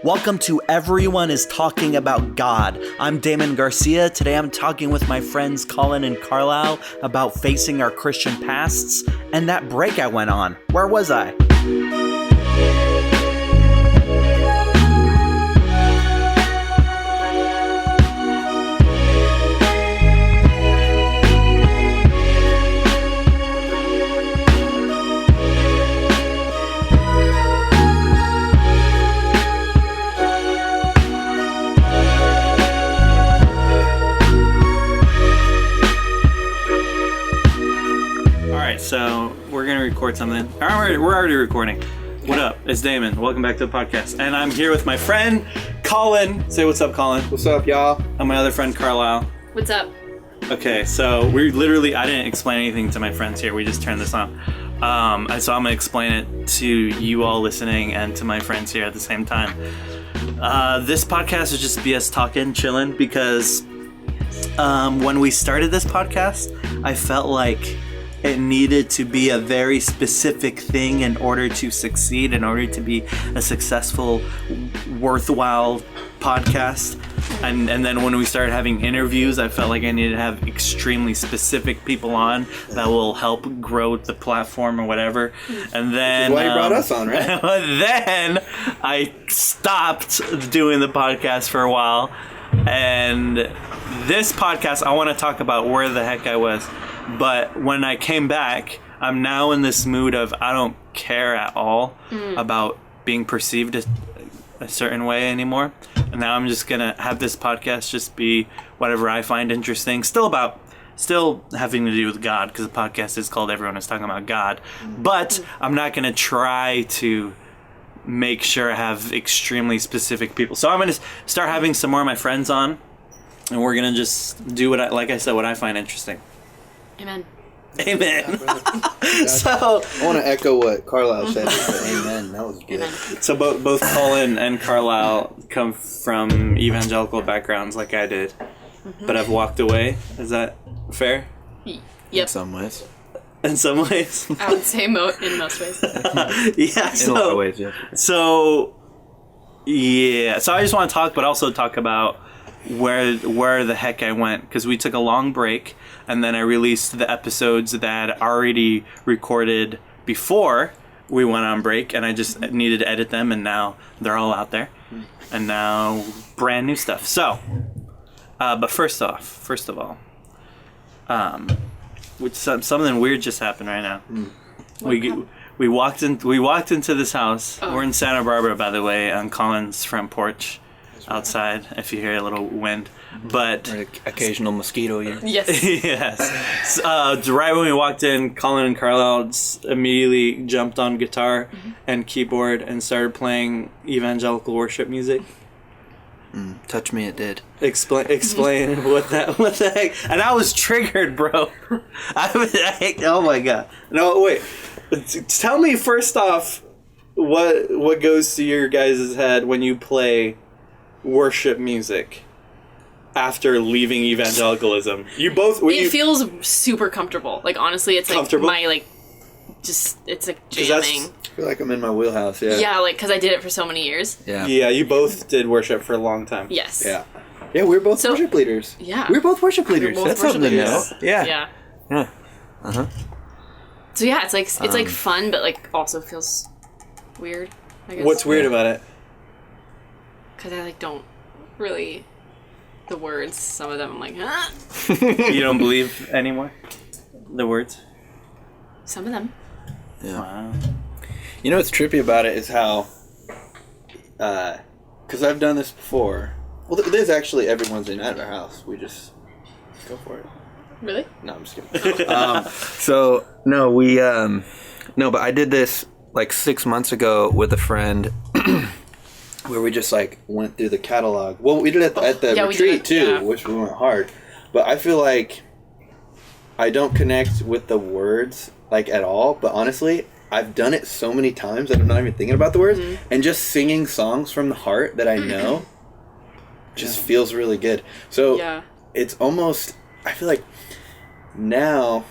Welcome to Everyone is Talking About God. I'm Damon Garcia. Today I'm talking with my friends Collin and Carlyle about facing our Christian pasts and that break I went on. Where was I? So we're going to record something. We're already recording. What up? It's Damon. Welcome back to the podcast. And I'm here with my friend, Collin. Say what's up, Collin. What's up, y'all? And my other friend, Carlyle. What's up? Okay, so I didn't explain anything to my friends here. We just turned this on. And so I'm going to explain it to you all listening and to my friends here at the same time. This podcast is just be us talking, chilling, because when we started this podcast, I felt like it needed to be a very specific thing in order to succeed, in order to be a successful, worthwhile podcast. And then when we started having interviews, I felt like I needed to have extremely specific people on that will help grow the platform or whatever. And then... Which is why you brought us on, right? Then I stopped doing the podcast for a while. And this podcast, I want to talk about where the heck I was. But when I came back, I'm now in this mood of I don't care at all about being perceived a certain way anymore. And now I'm just going to have this podcast just be whatever I find interesting. Still having to do with God, because the podcast is called Everyone is Talking About God. But I'm not going to try to make sure I have extremely specific people. So I'm going to start having some more of my friends on. And we're going to just do what I find interesting. Amen. Amen. So I want to echo what Carlyle said. Amen. That was good. Amen. So both Collin and Carlyle come from evangelical backgrounds like I did, but I've walked away. Is that fair? Yep. In some ways. In some ways. I would say in most ways. Yeah. In a lot of ways, yeah. So I just want to talk, but also talk about where the heck I went, because we took a long break and then I released the episodes that I already recorded before we went on break, and I just needed to edit them, and now they're all out there and now brand new stuff. So but first of all, something weird just happened right now. We walked into this house. We're in Santa Barbara, by the way, on Collin's front porch. Outside, if you hear a little wind, but or an occasional mosquito here. Yes. Yes. Right when we walked in, Collin and Carlyle immediately jumped on guitar and keyboard and started playing evangelical worship music. Touch me, it did. Explain what the heck? And I was triggered, bro. Oh my god. No, wait. Tell me first off, what goes to your guys' head when you play worship music after leaving evangelicalism? It feels super comfortable. Like, honestly, it's like it's like jamming. I feel like I'm in my wheelhouse, yeah. Yeah, like, because I did it for so many years. Yeah. Yeah, you both did worship for a long time. Yes. Yeah. Yeah, we're both worship leaders. Yeah. We're both worship leaders. Both That's worship something to know. leaders. Yeah. Yeah. Uh-huh. So yeah, it's like fun, but like also feels weird, I guess. What's weird about it? Because I don't really, the words, some of them I'm like, huh? You don't believe anymore? The words? Some of them. Yeah. Wow. You know what's trippy about it is how, because I've done this before. Well, there's actually every Wednesday night at our house. We just go for it. Really? No, I'm just kidding. But I did this like 6 months ago with a friend. Where we just like went through the catalog. Well, we did it at the retreat too, which we went hard. But I feel like I don't connect with the words like at all. But honestly, I've done it so many times that I'm not even thinking about the words, and just singing songs from the heart that I know just feels really good. So it's almost, I feel like now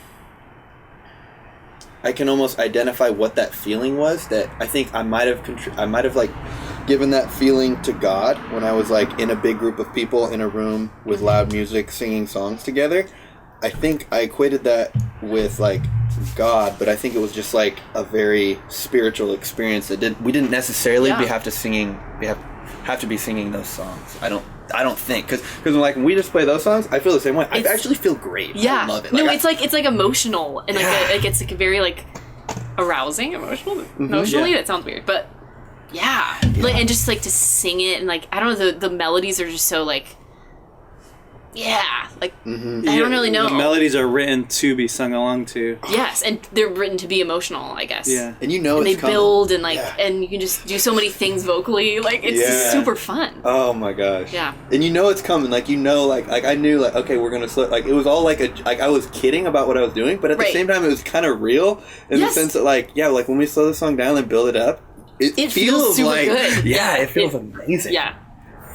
I can almost identify what that feeling was that I think I might have like given that feeling to God when I was like in a big group of people in a room with loud music singing songs together. I think I equated that with like God, but I think it was just like a very spiritual experience that we didn't necessarily have to be singing those songs. I don't think because like when we just play those songs, I feel the same way. I actually feel great. Yeah, I love it. No, it's like emotional and like it's like very like arousing, emotionally. That sounds weird, but like, and just like to sing it and like I don't know, the melodies are just so like. Yeah, like, I don't really know. The melodies are written to be sung along to. Yes, and they're written to be emotional, I guess. Yeah. And you know and it's they coming. build and, like, and you can just do so many things vocally. Like, it's just super fun. Oh, my gosh. Yeah. And you know it's coming. Like, you know, like I knew, like, okay, we're going to slow... Like, it was all, like, I was kidding about what I was doing, but at the same time, it was kind of real in the sense that, like, like, when we slow the song down and build it up, it feels super like... good. Yeah, it feels amazing. Yeah.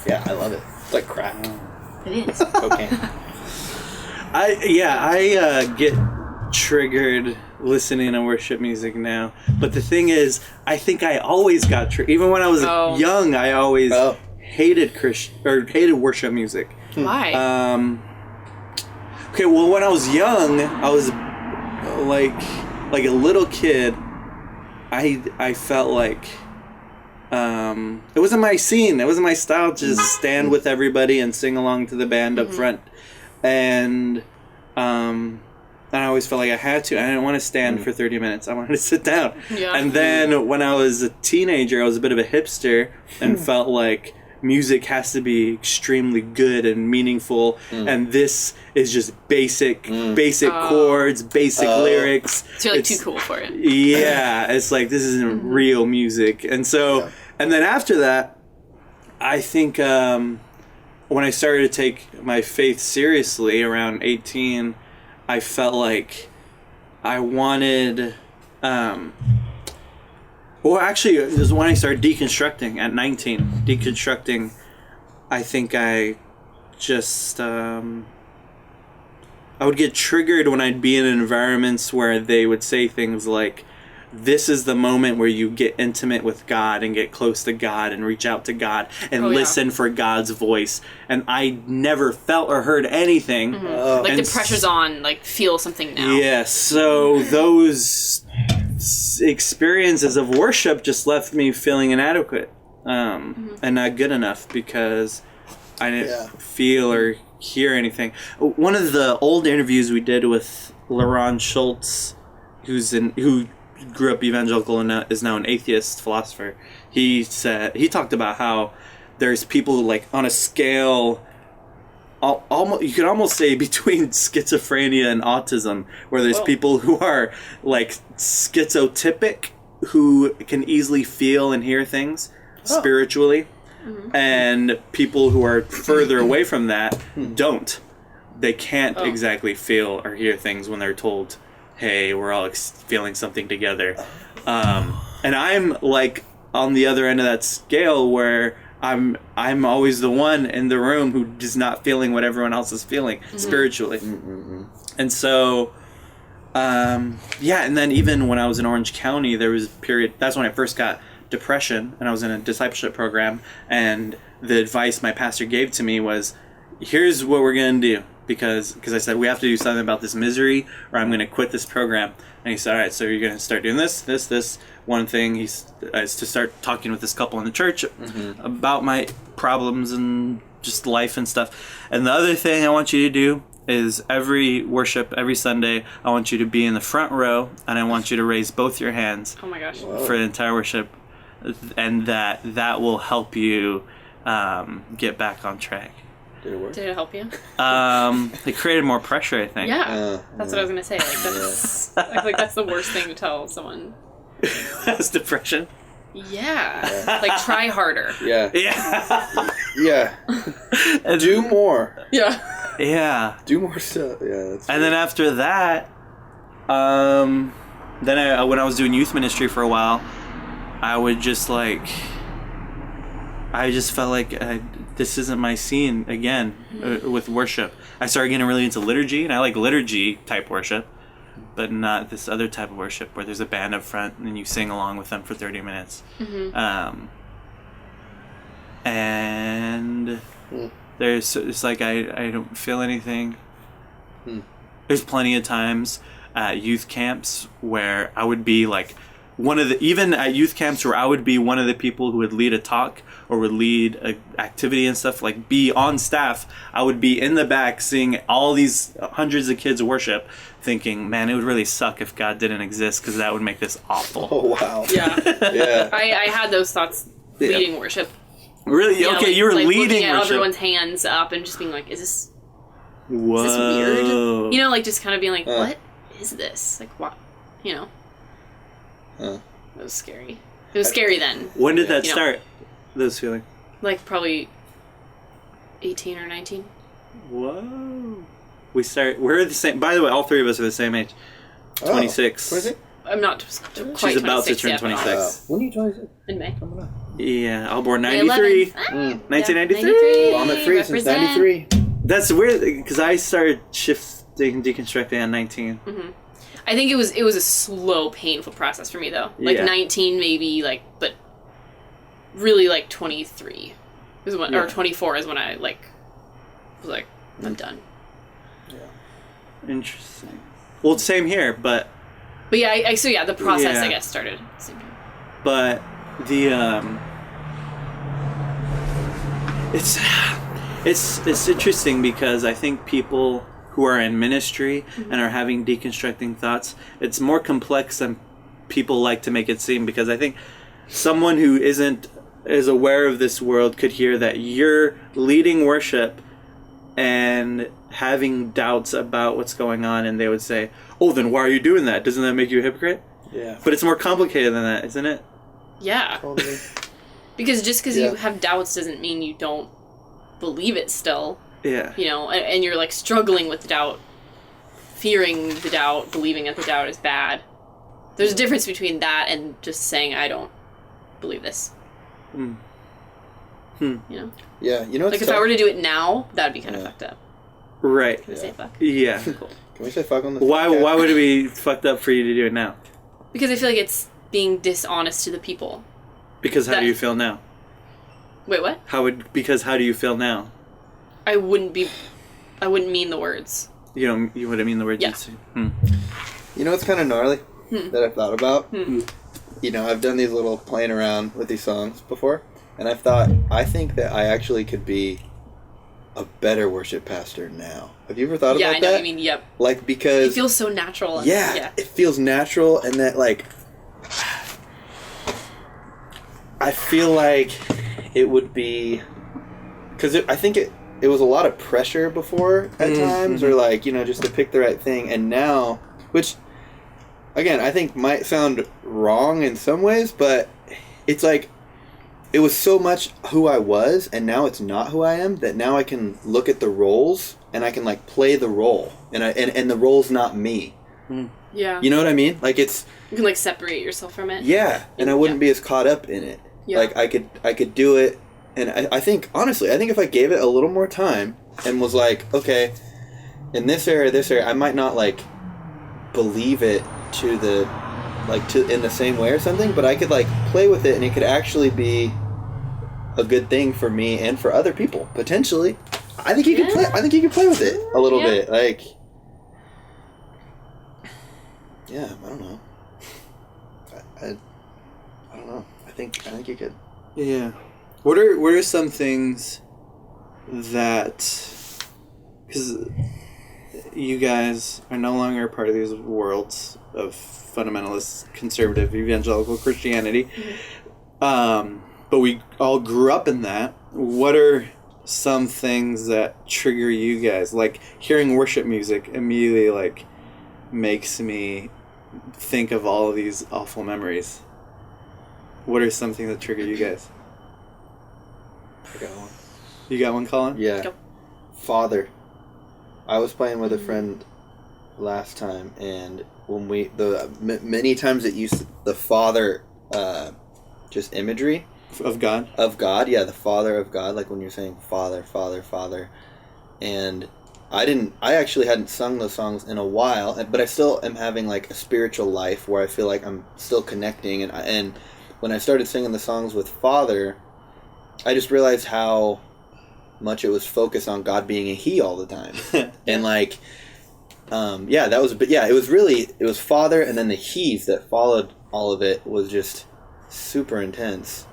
Yeah, I love it. It's like crack. It is. Okay. I get triggered listening to worship music now. But the thing is, I think I always got triggered. Even when I was young, I always hated worship music. Why? Okay, well, when I was young, I was like a little kid. I felt like it wasn't my scene. It wasn't my style to just stand with everybody and sing along to the band up front. And I always felt like I had to. I didn't want to stand for 30 minutes. I wanted to sit down. Yeah. And then when I was a teenager, I was a bit of a hipster and felt like music has to be extremely good and meaningful. And this is just basic chords, basic lyrics. So you're like too cool for it. Yeah. It's like, this isn't real music. And so, and then after that, I think... when I started to take my faith seriously around 18, I felt like I wanted... well, actually, it was when I started deconstructing at 19. Deconstructing, I think I just... I would get triggered when I'd be in environments where they would say things like, this is the moment where you get intimate with God and get close to God and reach out to God and listen for God's voice. And I never felt or heard anything. Like the pressure's on, like feel something now. Yeah, so those experiences of worship just left me feeling inadequate and not good enough because I didn't feel or hear anything. One of the old interviews we did with LaRon Schultz, who grew up evangelical and is now an atheist philosopher, he talked about how there's people like on a scale almost, you could almost say between schizophrenia and autism, where there's people who are like schizotypic, who can easily feel and hear things spiritually, and people who are further away from that don't. They can't exactly feel or hear things when they're told, hey, we're all feeling something together. And I'm like on the other end of that scale where I'm always the one in the room who is not feeling what everyone else is feeling spiritually. And so, and then even when I was in Orange County, there was a period, that's when I first got depression, and I was in a discipleship program, and the advice my pastor gave to me was, here's what we're going to do. Because I said, we have to do something about this misery or I'm going to quit this program. And he said, all right, so you're going to start doing this. One thing is to start talking with this couple in the church about my problems and just life and stuff. And the other thing I want you to do is every worship, every Sunday, I want you to be in the front row and I want you to raise both your hands for the entire worship. And that will help you get back on track. Did it work? Did it help you? It created more pressure, I think. Yeah, that's what I was gonna say. Like that's, I feel like that's the worst thing to tell someone. That's depression. Yeah, like try harder. Yeah. Do more. Yeah. Do more stuff. Yeah. That's and then after that, when I was doing youth ministry for a while, I would just like, I just felt like this isn't my scene again with worship. I started getting really into liturgy, and I like liturgy type worship, but not this other type of worship where there's a band up front and you sing along with them for 30 minutes. It's like I don't feel anything. There's plenty of times at youth camps where I would be like even at youth camps where I would be one of the people who would lead a talk or would lead an activity and stuff, like be on staff. I would be in the back seeing all these hundreds of kids worship, thinking, man, it would really suck if God didn't exist, because that would make this awful. Oh, wow. Yeah. Yeah. I had those thoughts leading worship. Really? Yeah, okay, like, you were like leading looking at worship. everyone's hands up and just being like, is this Whoa. weird? You know, like just kind of being like, what is this? Like, what? You know? It was scary. It was scary then. When did that start? Those feelings? Like probably 18 or 19. Whoa. We're the same. By the way, all three of us are the same age. 26. 26? I'm not quite She's about to 26 turn yet, 26. When are you 26? In May. Yeah, I was born 93. 1993. 93. Vomit free since Represent. 93. That's weird, because I started shifting, deconstructing at 19. Mm-hmm. I think it was a slow, painful process for me though. Like 19 maybe, like, but really like 23 is when, or 24 is when I like was like, I'm done. Yeah. Interesting. Well, same here, but yeah, so the process I guess started. Same here. But the it's interesting, because I think people who are in ministry and are having deconstructing thoughts, it's more complex than people like to make it seem, because I think someone who is aware of this world could hear that you're leading worship and having doubts about what's going on, and they would say, oh, then why are you doing that? Doesn't that make you a hypocrite? Yeah. But it's more complicated than that, isn't it? Yeah. Totally. Because just because you have doubts doesn't mean you don't believe it still. Yeah. You know, and you're like struggling with the doubt, fearing the doubt, believing that the doubt is bad. There's a difference between that and just saying, I don't believe this. You know? Yeah, you know what's like if I were to do it now, that would be kind of fucked up. Right. Can I say fuck? Yeah. Cool. Can we say fuck on this? Why podcast? would it be fucked up for you to do it now? Because I feel like it's being dishonest to the people. Because how do you feel now? Wait, what? How do you feel now? I wouldn't mean the words. You wouldn't mean the words Yeah. you'd say. You know what's kind of gnarly that I've thought about? You know, I've done these little playing around with these songs before, and I think that I actually could be a better worship pastor now. Have you ever thought about that? Yeah, I know what you mean, yep. Like, because... It feels so natural. And, yeah, it feels natural, and that, like... I feel like it would be... Because I think it was a lot of pressure before at times, or like, you know, just to pick the right thing, and now, which, again, I think might sound wrong in some ways, but it's like, it was so much who I was, and now it's not who I am, that now I can look at the roles, and I can, like, play the role, and the role's not me. Yeah. You know what I mean? Like, it's... You can, like, separate yourself from it. Yeah, and I wouldn't be as caught up in it. Yeah. Like, I could do it, and I think, honestly, if I gave it a little more time, and was like, okay, in this area, I might not, like, believe it in the same way or something, but I could, like, play with it, and it could actually be a good thing for me and for other people, potentially. I think you could play with it a little bit, like... Yeah, I don't know. I don't know. I think you could. Yeah. What are some things that, because you guys are no longer part of these worlds of fundamentalist, conservative, evangelical Christianity, but we all grew up in that. What are some things that trigger you guys? Like, hearing worship music immediately, like, makes me think of all of these awful memories. What are something that trigger you guys? I got one. You got one, Collin? Yeah. Go. Father. I was playing with a friend last time, and when many times it used the Father, just imagery. Of God? Of God, yeah, the Father of God, like when you're saying Father, Father, Father. And I actually hadn't sung those songs in a while, but I still am having like a spiritual life where I feel like I'm still connecting, and when I started singing the songs with Father, I just realized how much it was focused on God being a he all the time. And like, that was, but yeah, it was Father, and then the he's that followed all of it was just super intense.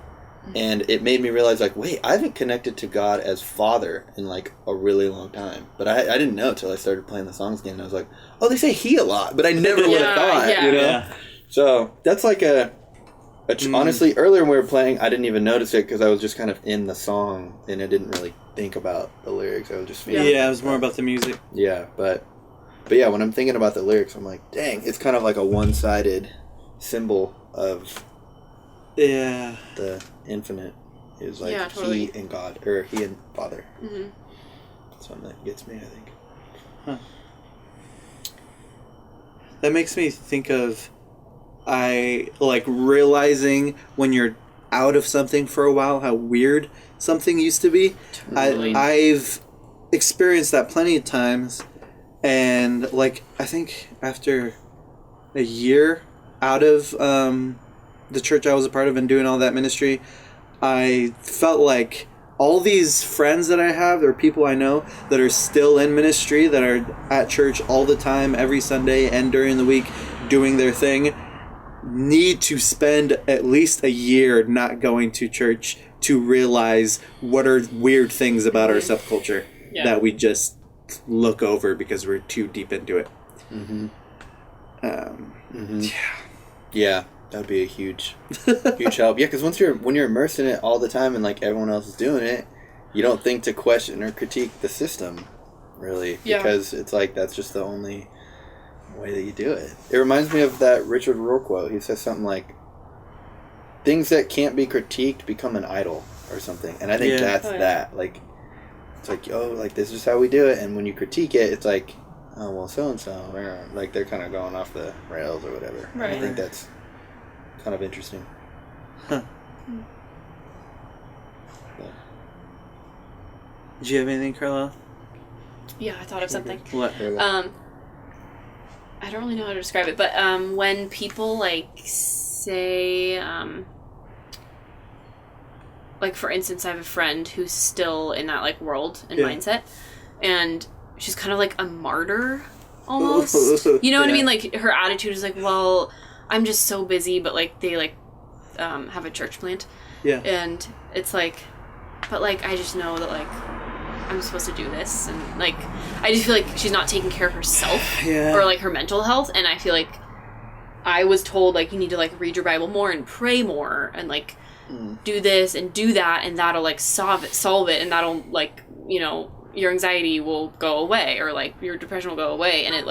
And it made me realize, like, wait, I haven't connected to God as Father in, like, a really long time. But I didn't know until I started playing the songs again. And I was like, oh, they say he a lot. But I never would have thought, you know? Yeah. So that's like honestly, earlier when we were playing, I didn't even notice it because I was just kind of in the song. And I didn't really think about the lyrics. I was just feeling it was more about the music. Yeah, but yeah, when I'm thinking about the lyrics, I'm like, dang, it's kind of like a one-sided symbol of... Yeah. The infinite is like totally. he and God, or he and Father. Mm-hmm. That's one that gets me, I think. Huh. That makes me think of realizing when you're out of something for a while how weird something used to be. Totally. I've experienced that plenty of times, and I think after a year out of the church I was a part of and doing all that ministry, I felt like all these friends that I have, or people I know that are still in ministry, that are at church all the time, every Sunday and during the week, doing their thing, need to spend at least a year not going to church to realize what are weird things about our subculture that we just look over because we're too deep into it. Mm-hmm. Yeah. That'd be a huge help. Yeah, because when you're immersed in it all the time and like everyone else is doing it, you don't think to question or critique the system, really, because it's like that's just the only way that you do it. It reminds me of that Richard Rohr quote. He says something like, "Things that can't be critiqued become an idol," or something. And I think that's that. Like, it's like, like this is how we do it, and when you critique it, it's like, oh well, so and so, like they're kind of going off the rails or whatever. Right. I think that's kind of interesting. Huh. Did you have anything, Carlyle? Yeah, I thought of something. What? I don't really know how to describe it, but when people say, for instance, I have a friend who's still in that world and mindset, and she's kind of like a martyr almost. You know what I mean? Like her attitude is like, well, I'm just so busy, but they have a church plant. Yeah. And it's like, but I just know that I'm supposed to do this, and I just feel like she's not taking care of herself or her mental health, and I feel like I was told you need to read your Bible more and pray more and do this and do that, and that'll solve it, and that'll your anxiety will go away, or your depression will go away, and it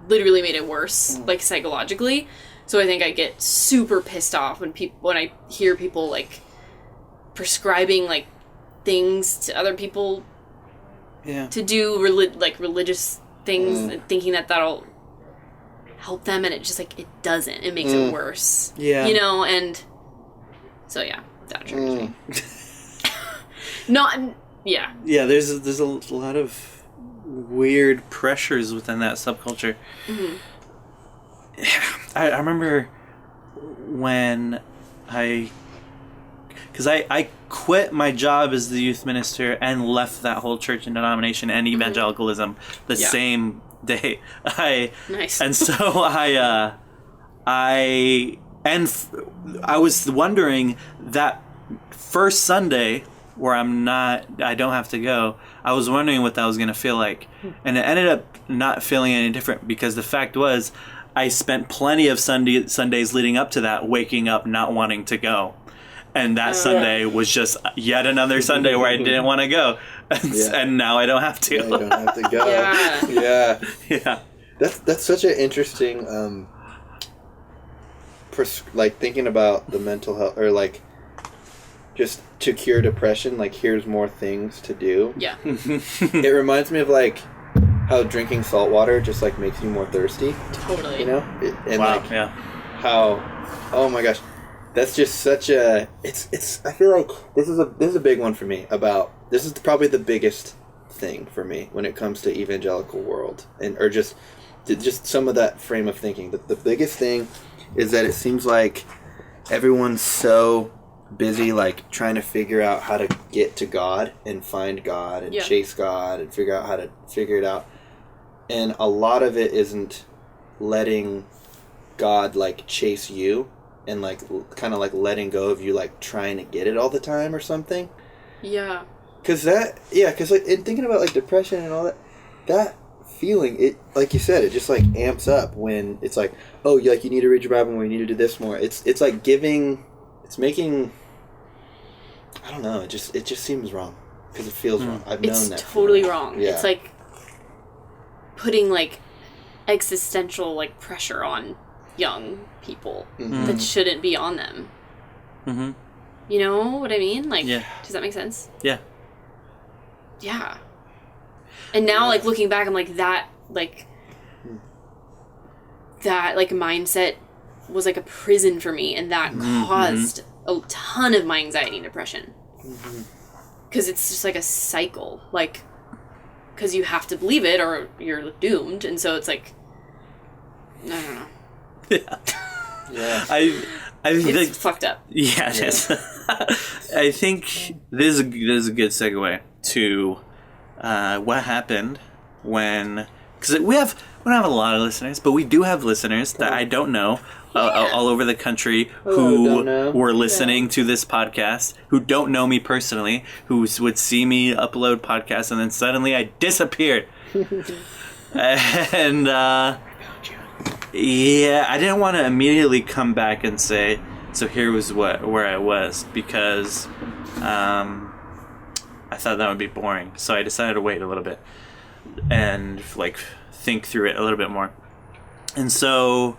literally made it worse psychologically. So I think I get super pissed off when I hear people prescribing things to other people to do religious things and thinking that that'll help them, and it just it doesn't. It makes it worse. Yeah. And so that triggers me. Yeah, there's a lot of weird pressures within that subculture. Mm-hmm. I remember when I quit my job as the youth minister and left that whole church and denomination and evangelicalism the same day. Nice. And so I was wondering that first Sunday where I don't have to go, I was wondering what that was going to feel like. And it ended up not feeling any different, because the fact was I spent plenty of Sundays leading up to that waking up not wanting to go. And that Sunday was just yet another Sunday where I didn't want to go. And now I don't have to. Yeah, you don't have to go. Yeah. That's such an interesting thinking about the mental health, or just to cure depression, here's more things to do. Yeah. It reminds me of how drinking salt water just makes you more thirsty. Totally. You know? How, oh my gosh, that's just such a, it's I feel like this is a big one for me. This is probably the biggest thing for me when it comes to evangelical world, or just some of that frame of thinking. The biggest thing is that it seems like everyone's so busy like trying to figure out how to get to God and find God and chase God and figure out how to figure it out. And a lot of it isn't letting God like chase you and like kind of like letting go of you like trying to get it all the time or something. Yeah. Cause like in thinking about like depression and all that feeling, it like you said, it just like amps up when it's like, oh, you need to read your Bible more, you need to do this more. It's like making, I don't know, it just seems wrong because it feels wrong. I've known that. It's totally wrong. Yeah. It's like putting like existential like pressure on young people that shouldn't be on them. Mm-hmm. You know what I mean? Like, does that make sense? Yeah. Yeah. And now, like, looking back, I'm like, that mindset was like a prison for me, and that caused a ton of my anxiety and depression. Because it's just like a cycle. Like, because you have to believe it or you're doomed, and so it's like, I don't know. Yeah. I think it's fucked up. Yeah, it is. I think this is a good segue to what happened when, because we don't have a lot of listeners, but we do have listeners that I don't know all over the country who were listening to this podcast, who don't know me personally, who would see me upload podcasts, and then suddenly I disappeared. And yeah, I didn't want to immediately come back and say, so here was where I was, because I thought that would be boring. So I decided to wait a little bit and like think through it a little bit more. And so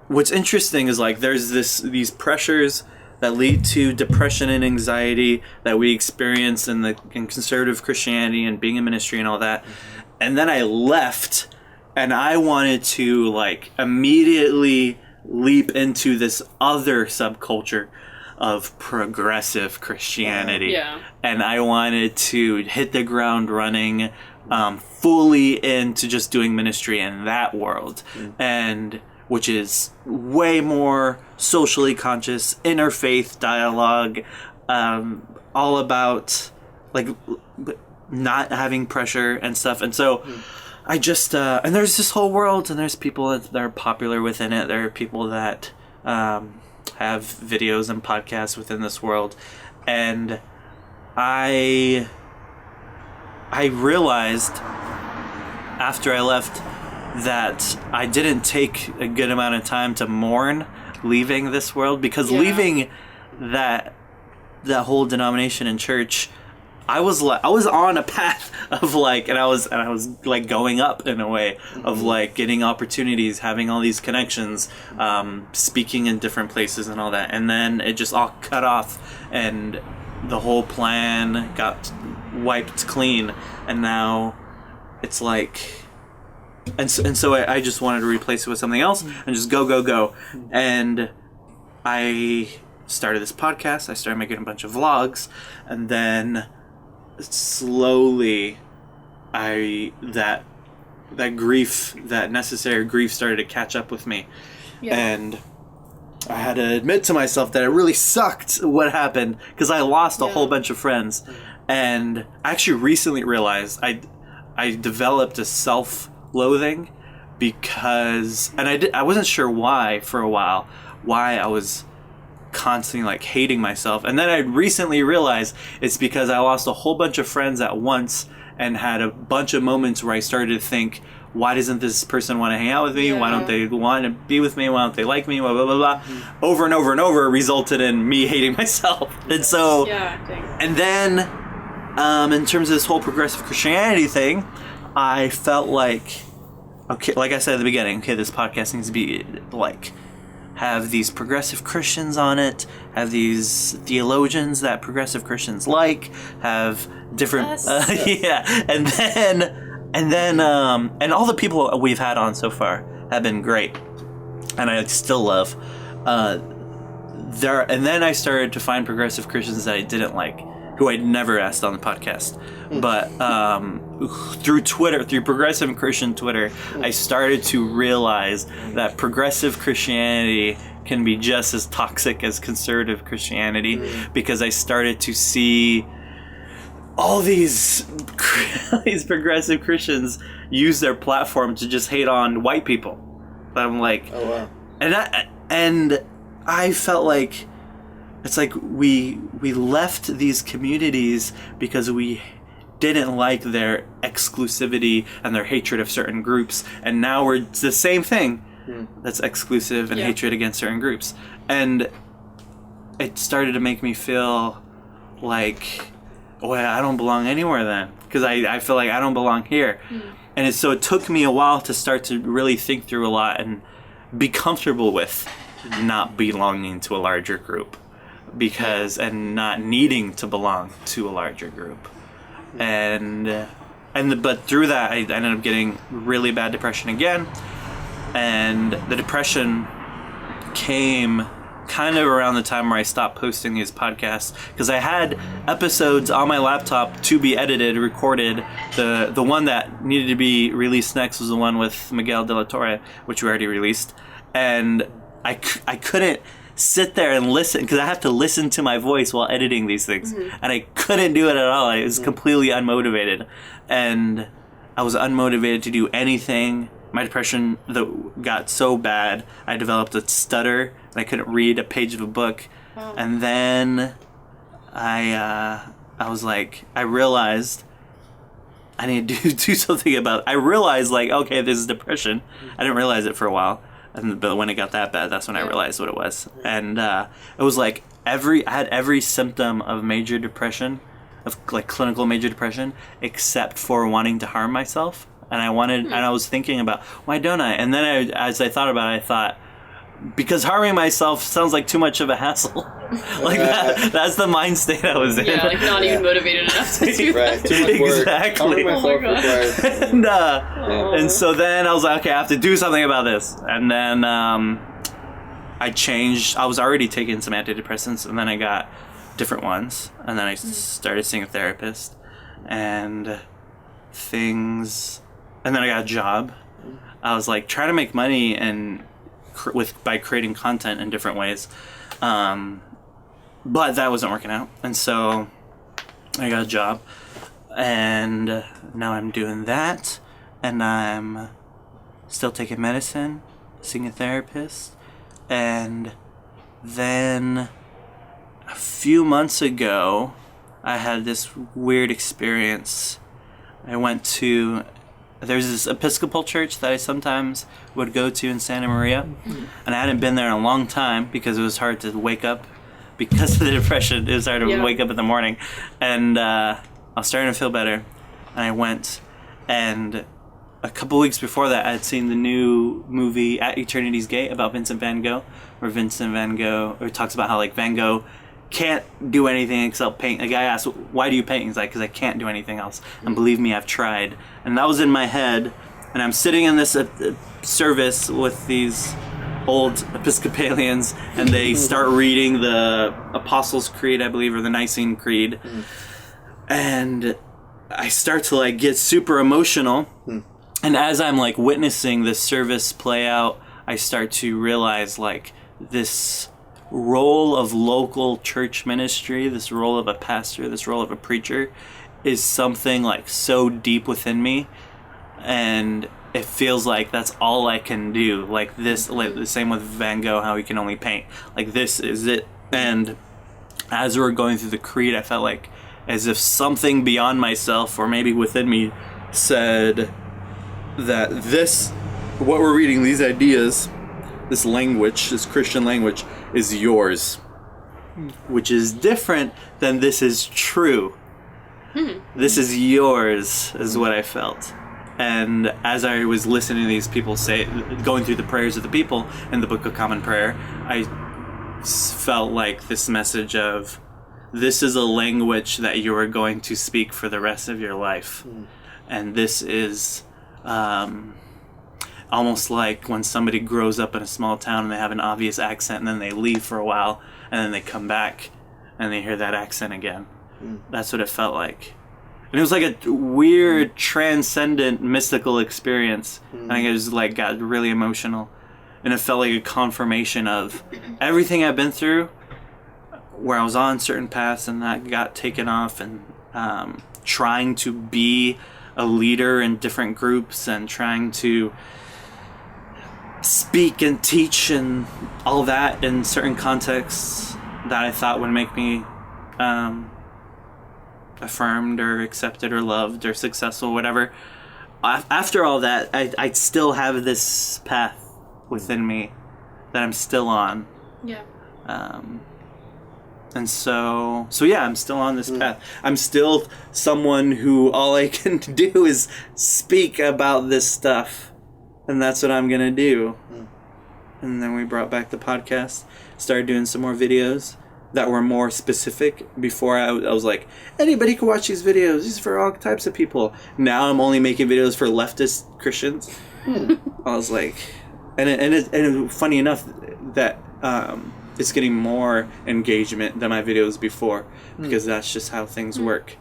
what's interesting is like there's these pressures that lead to depression and anxiety that we experience in conservative Christianity and being in ministry and all that. And then I left, and I wanted to like immediately leap into this other subculture of progressive Christianity. Yeah. And I wanted to hit the ground running, fully into just doing ministry in that world. And which is way more socially conscious, interfaith dialogue, all about like not having pressure and stuff. And so I just and there's this whole world, and there's people that are popular within it. There are people that have videos and podcasts within this world, and I realized after I left that I didn't take a good amount of time to mourn leaving this world, because leaving that whole denomination and church, I was on a path of like, and I was like going up in a way of like getting opportunities, having all these connections, speaking in different places and all that, and then it just all cut off, and the whole plan got wiped clean, and now it's like, and so I just wanted to replace it with something else and just go, and I started this podcast. I started making a bunch of vlogs, and then slowly that grief, that necessary grief, started to catch up with me. And I had to admit to myself that it really sucked what happened, because I lost a whole bunch of friends. And I actually recently realized I developed a self-loathing, because, and I wasn't sure why for a while, why I was constantly like hating myself. And then I recently realized it's because I lost a whole bunch of friends at once, and had a bunch of moments where I started to think, why doesn't this person want to hang out with me? Why don't they want to be with me? Why don't they like me? Blah, blah, blah, blah. Over and over and over resulted in me hating myself. And so, and then in terms of this whole progressive Christianity thing, I felt like, okay, like I said at the beginning, okay, this podcast needs to be like, have these progressive Christians on it, have these theologians that progressive Christians like, have different, and then all the people we've had on so far have been great, and I still love. And then I started to find progressive Christians that I didn't like, who I'd never asked on the podcast, but through Twitter, through progressive Christian Twitter, I started to realize that progressive Christianity can be just as toxic as conservative Christianity, because I started to see all these progressive Christians use their platform to just hate on white people. I'm like, oh wow. And I felt like it's like we left these communities because we didn't like their exclusivity and their hatred of certain groups, and now it's the same thing that's exclusive and hatred against certain groups. And it started to make me feel like, well, I don't belong anywhere then, because I feel like I don't belong here. And so it took me a while to start to really think through a lot and be comfortable with not belonging to a larger group, and not needing to belong to a larger group. But through that, I ended up getting really bad depression again. And the depression came kind of around the time where I stopped posting these podcasts, because I had episodes on my laptop to be edited, recorded. The one that needed to be released next was the one with Miguel de la Torre, which we already released. And I couldn't sit there and listen, because I have to listen to my voice while editing these things. And I couldn't do it at all. I was completely unmotivated. And I was unmotivated to do anything. My depression got so bad, I developed a stutter, and I couldn't read a page of a book. Wow. And then I was like, I realized I need to do something about it. I realized, like, okay, this is depression. I didn't realize it for a while. But when it got that bad, that's when I realized what it was. And it was like I had every symptom of major depression, of like clinical major depression, except for wanting to harm myself. And I was thinking about, why don't I? And then as I thought about it, I thought, because harming myself sounds like too much of a hassle. Like that's the mind state I was in. Yeah, like not even motivated enough to do that. Too much work. Exactly. Oh my God. And so then I was like, okay, I have to do something about this. And then I changed. I was already taking some antidepressants, and then I got different ones. And then I started seeing a therapist, and then I got a job. I was like trying to make money by creating content in different ways, but that wasn't working out. And so I got a job, and now I'm doing that, and I'm still taking medicine, seeing a therapist. And then a few months ago, I had this weird experience. I went to, there's this Episcopal church that I sometimes would go to in Santa Maria, and I hadn't been there in a long time because it was hard to wake up because of the depression. It was hard to wake up in the morning, and I was starting to feel better, and I went. And a couple weeks before that, I had seen the new movie At Eternity's Gate about Vincent van Gogh, where Vincent van Gogh talks about how like Van Gogh can't do anything except paint. A guy asked, why do you paint? He's like, because I can't do anything else. And believe me, I've tried. And that was in my head. And I'm sitting in this service with these old Episcopalians, and they start reading the Apostles' Creed, I believe, or the Nicene Creed. And I start to like get super emotional. And as I'm like witnessing this service play out, I start to realize like this role of local church ministry, this role of a pastor, this role of a preacher is something like so deep within me, and it feels like that's all I can do. Like this, like the same with Van Gogh, how he can only paint. Like this is it. And as we were going through the creed, I felt like as if something beyond myself, or maybe within me, said that this, what we're reading, these ideas, this language, this Christian language, is yours, which is different than this is true. This is yours, is what I felt. And as I was listening to these people say, going through the prayers of the people in the Book of Common Prayer, I felt like this message of, this is a language that you are going to speak for the rest of your life. And this is almost like when somebody grows up in a small town and they have an obvious accent, and then they leave for a while, and then they come back and they hear that accent again. That's what it felt like. And it was like a weird, transcendent, mystical experience. And I just like got really emotional. and it felt like a confirmation of everything I've been through, where I was on certain paths and that got taken off, and trying to be a leader in different groups and trying to speak and teach and all that in certain contexts that I thought would make me affirmed or accepted or loved or successful, whatever. After all that, I still have this path within me that I'm still on. Yeah. And so yeah, I'm still on this path. I'm still someone who all I can do is speak about this stuff, and that's what I'm gonna do. And then we brought back the podcast, started doing some more videos that were more specific. Before I was like, anybody can watch these videos. These are for all types of people. Now I'm only making videos for leftist Christians. I was like, and funny enough that it's getting more engagement than my videos before, because that's just how things work.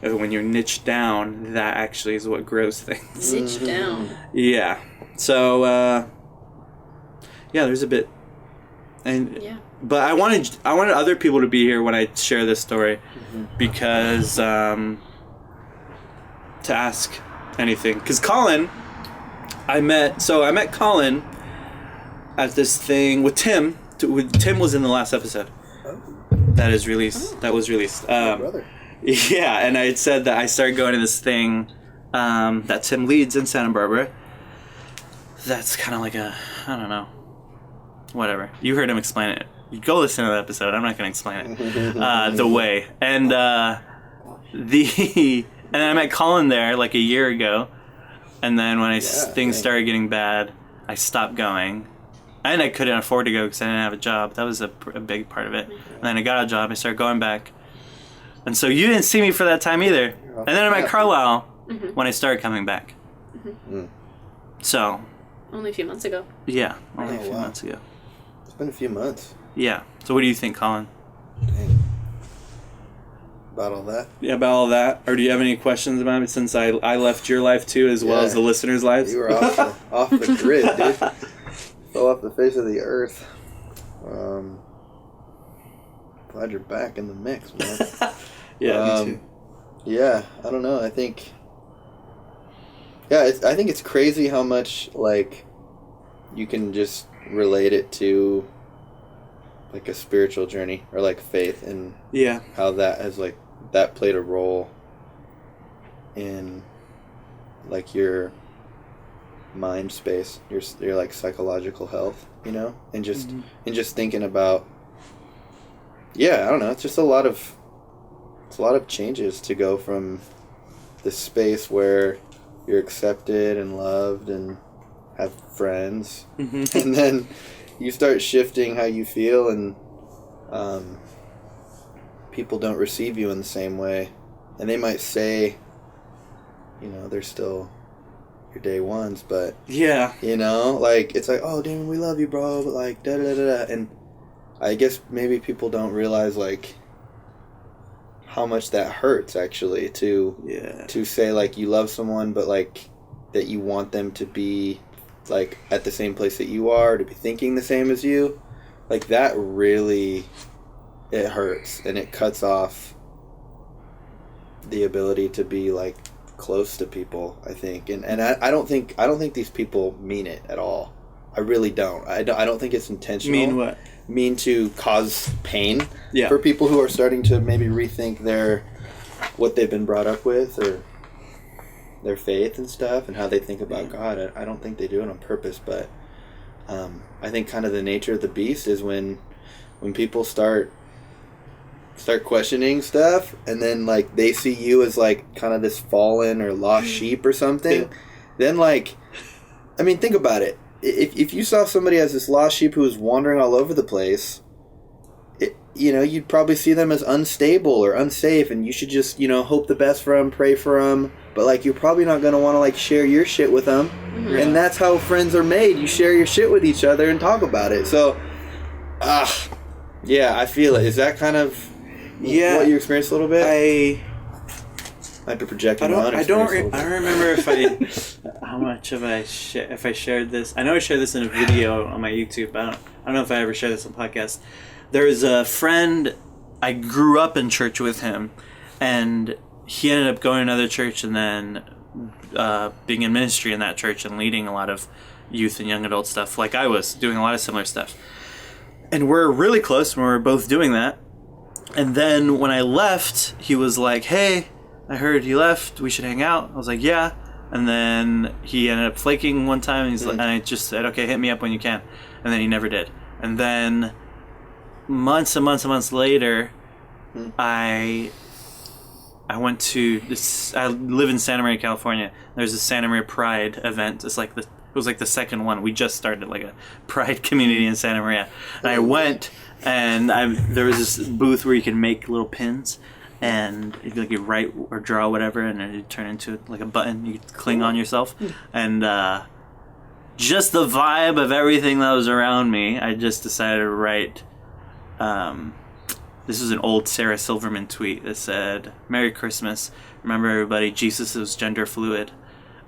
When you're niched down, that actually is what grows things. Niched down. Yeah. So yeah, there's a bit, and but I wanted other people to be here when I share this story, because to ask anything, because Collin, I met Collin at this thing with Tim. Tim was in the last episode. That is released. That was released. Brother. Yeah, and I had said that I started going to this thing that Tim leads in Santa Barbara. That's kind of like a, I don't know, whatever. You heard him explain it. Go listen to that episode. I'm not going to explain it. The way. And and I met Collin there like a year ago. And then when things started getting bad, I stopped going. And I couldn't afford to go because I didn't have a job. That was a big part of it. And then I got a job. I started going back. And so you didn't see me for that time either. And then I met Carlyle when I started coming back. So. Only a few months ago. Yeah, only a few months ago. It's been a few months. Yeah. So what do you think, Collin? Dang. About all that? Yeah, about all that. Or do you have any questions about it, since I left your life too, as well as the listeners' lives? You were off the grid, dude. Fell off the face of the earth. Glad you're back in the mix, man. Yeah, me too. Yeah, I don't know. I think it's crazy how much, like, you can just relate it to, like, a spiritual journey or, like, faith, and how that has, like, that played a role in, like, your mind space, your like psychological health, you know, and just thinking about, I don't know, it's a lot of changes to go from this space where you're accepted and loved and have friends, and then you start shifting how you feel, and people don't receive you in the same way, and they might say, you know, they're still your day ones, but you know, like, it's like, oh, Damon, we love you, bro, but like da da da da, and I guess maybe people don't realize, like, how much that hurts, actually, to say, like, you love someone, but, like, that you want them to be, like, at the same place that you are, to be thinking the same as you. Like, that really, it hurts, and it cuts off the ability to be, like, close to people, I think. And I don't think these people mean it at all. I really don't. I don't think it's intentional. Mean what? Mean to cause pain for people who are starting to maybe rethink what they've been brought up with, or their faith and stuff, and how they think about God. I don't think they do it on purpose, but I think kind of the nature of the beast is when people start questioning stuff, and then, like, they see you as, like, kind of this fallen or lost sheep or something, then, like, I mean, think about it. If you saw somebody as this lost sheep who was wandering all over the place, you know, you'd probably see them as unstable or unsafe, and you should just, you know, hope the best for them, pray for them, but, like, you're probably not going to want to, like, share your shit with them, and that's how friends are made. You share your shit with each other and talk about it. So, yeah, I feel it. Is that kind of what you experienced a little bit? Might be projecting. I don't remember if how much have if I shared this. I know I shared this in a video on my YouTube, but I don't know if I ever shared this on podcast. There's a friend, I grew up in church with him, and he ended up going to another church and then being in ministry in that church and leading a lot of youth and young adult stuff, like I was doing a lot of similar stuff. And we're really close when we were both doing that. And then when I left, he was like, "Hey, I heard you left. We should hang out." I was like, "Yeah." And then he ended up flaking one time, and and I just said, "Okay, hit me up when you can." And then he never did. And then months and months and months later, I went to this. I live in Santa Maria, California. There's a Santa Maria Pride event. It was like the second one. We just started like a Pride community in Santa Maria, and I went, and there was this booth where you can make little pins, and you write or draw whatever, and then you turn into like a button you cling on yourself, and just the vibe of everything that was around me, I just decided to write. This is an old Sarah Silverman tweet that said, "Merry Christmas. Remember, everybody, Jesus is gender fluid."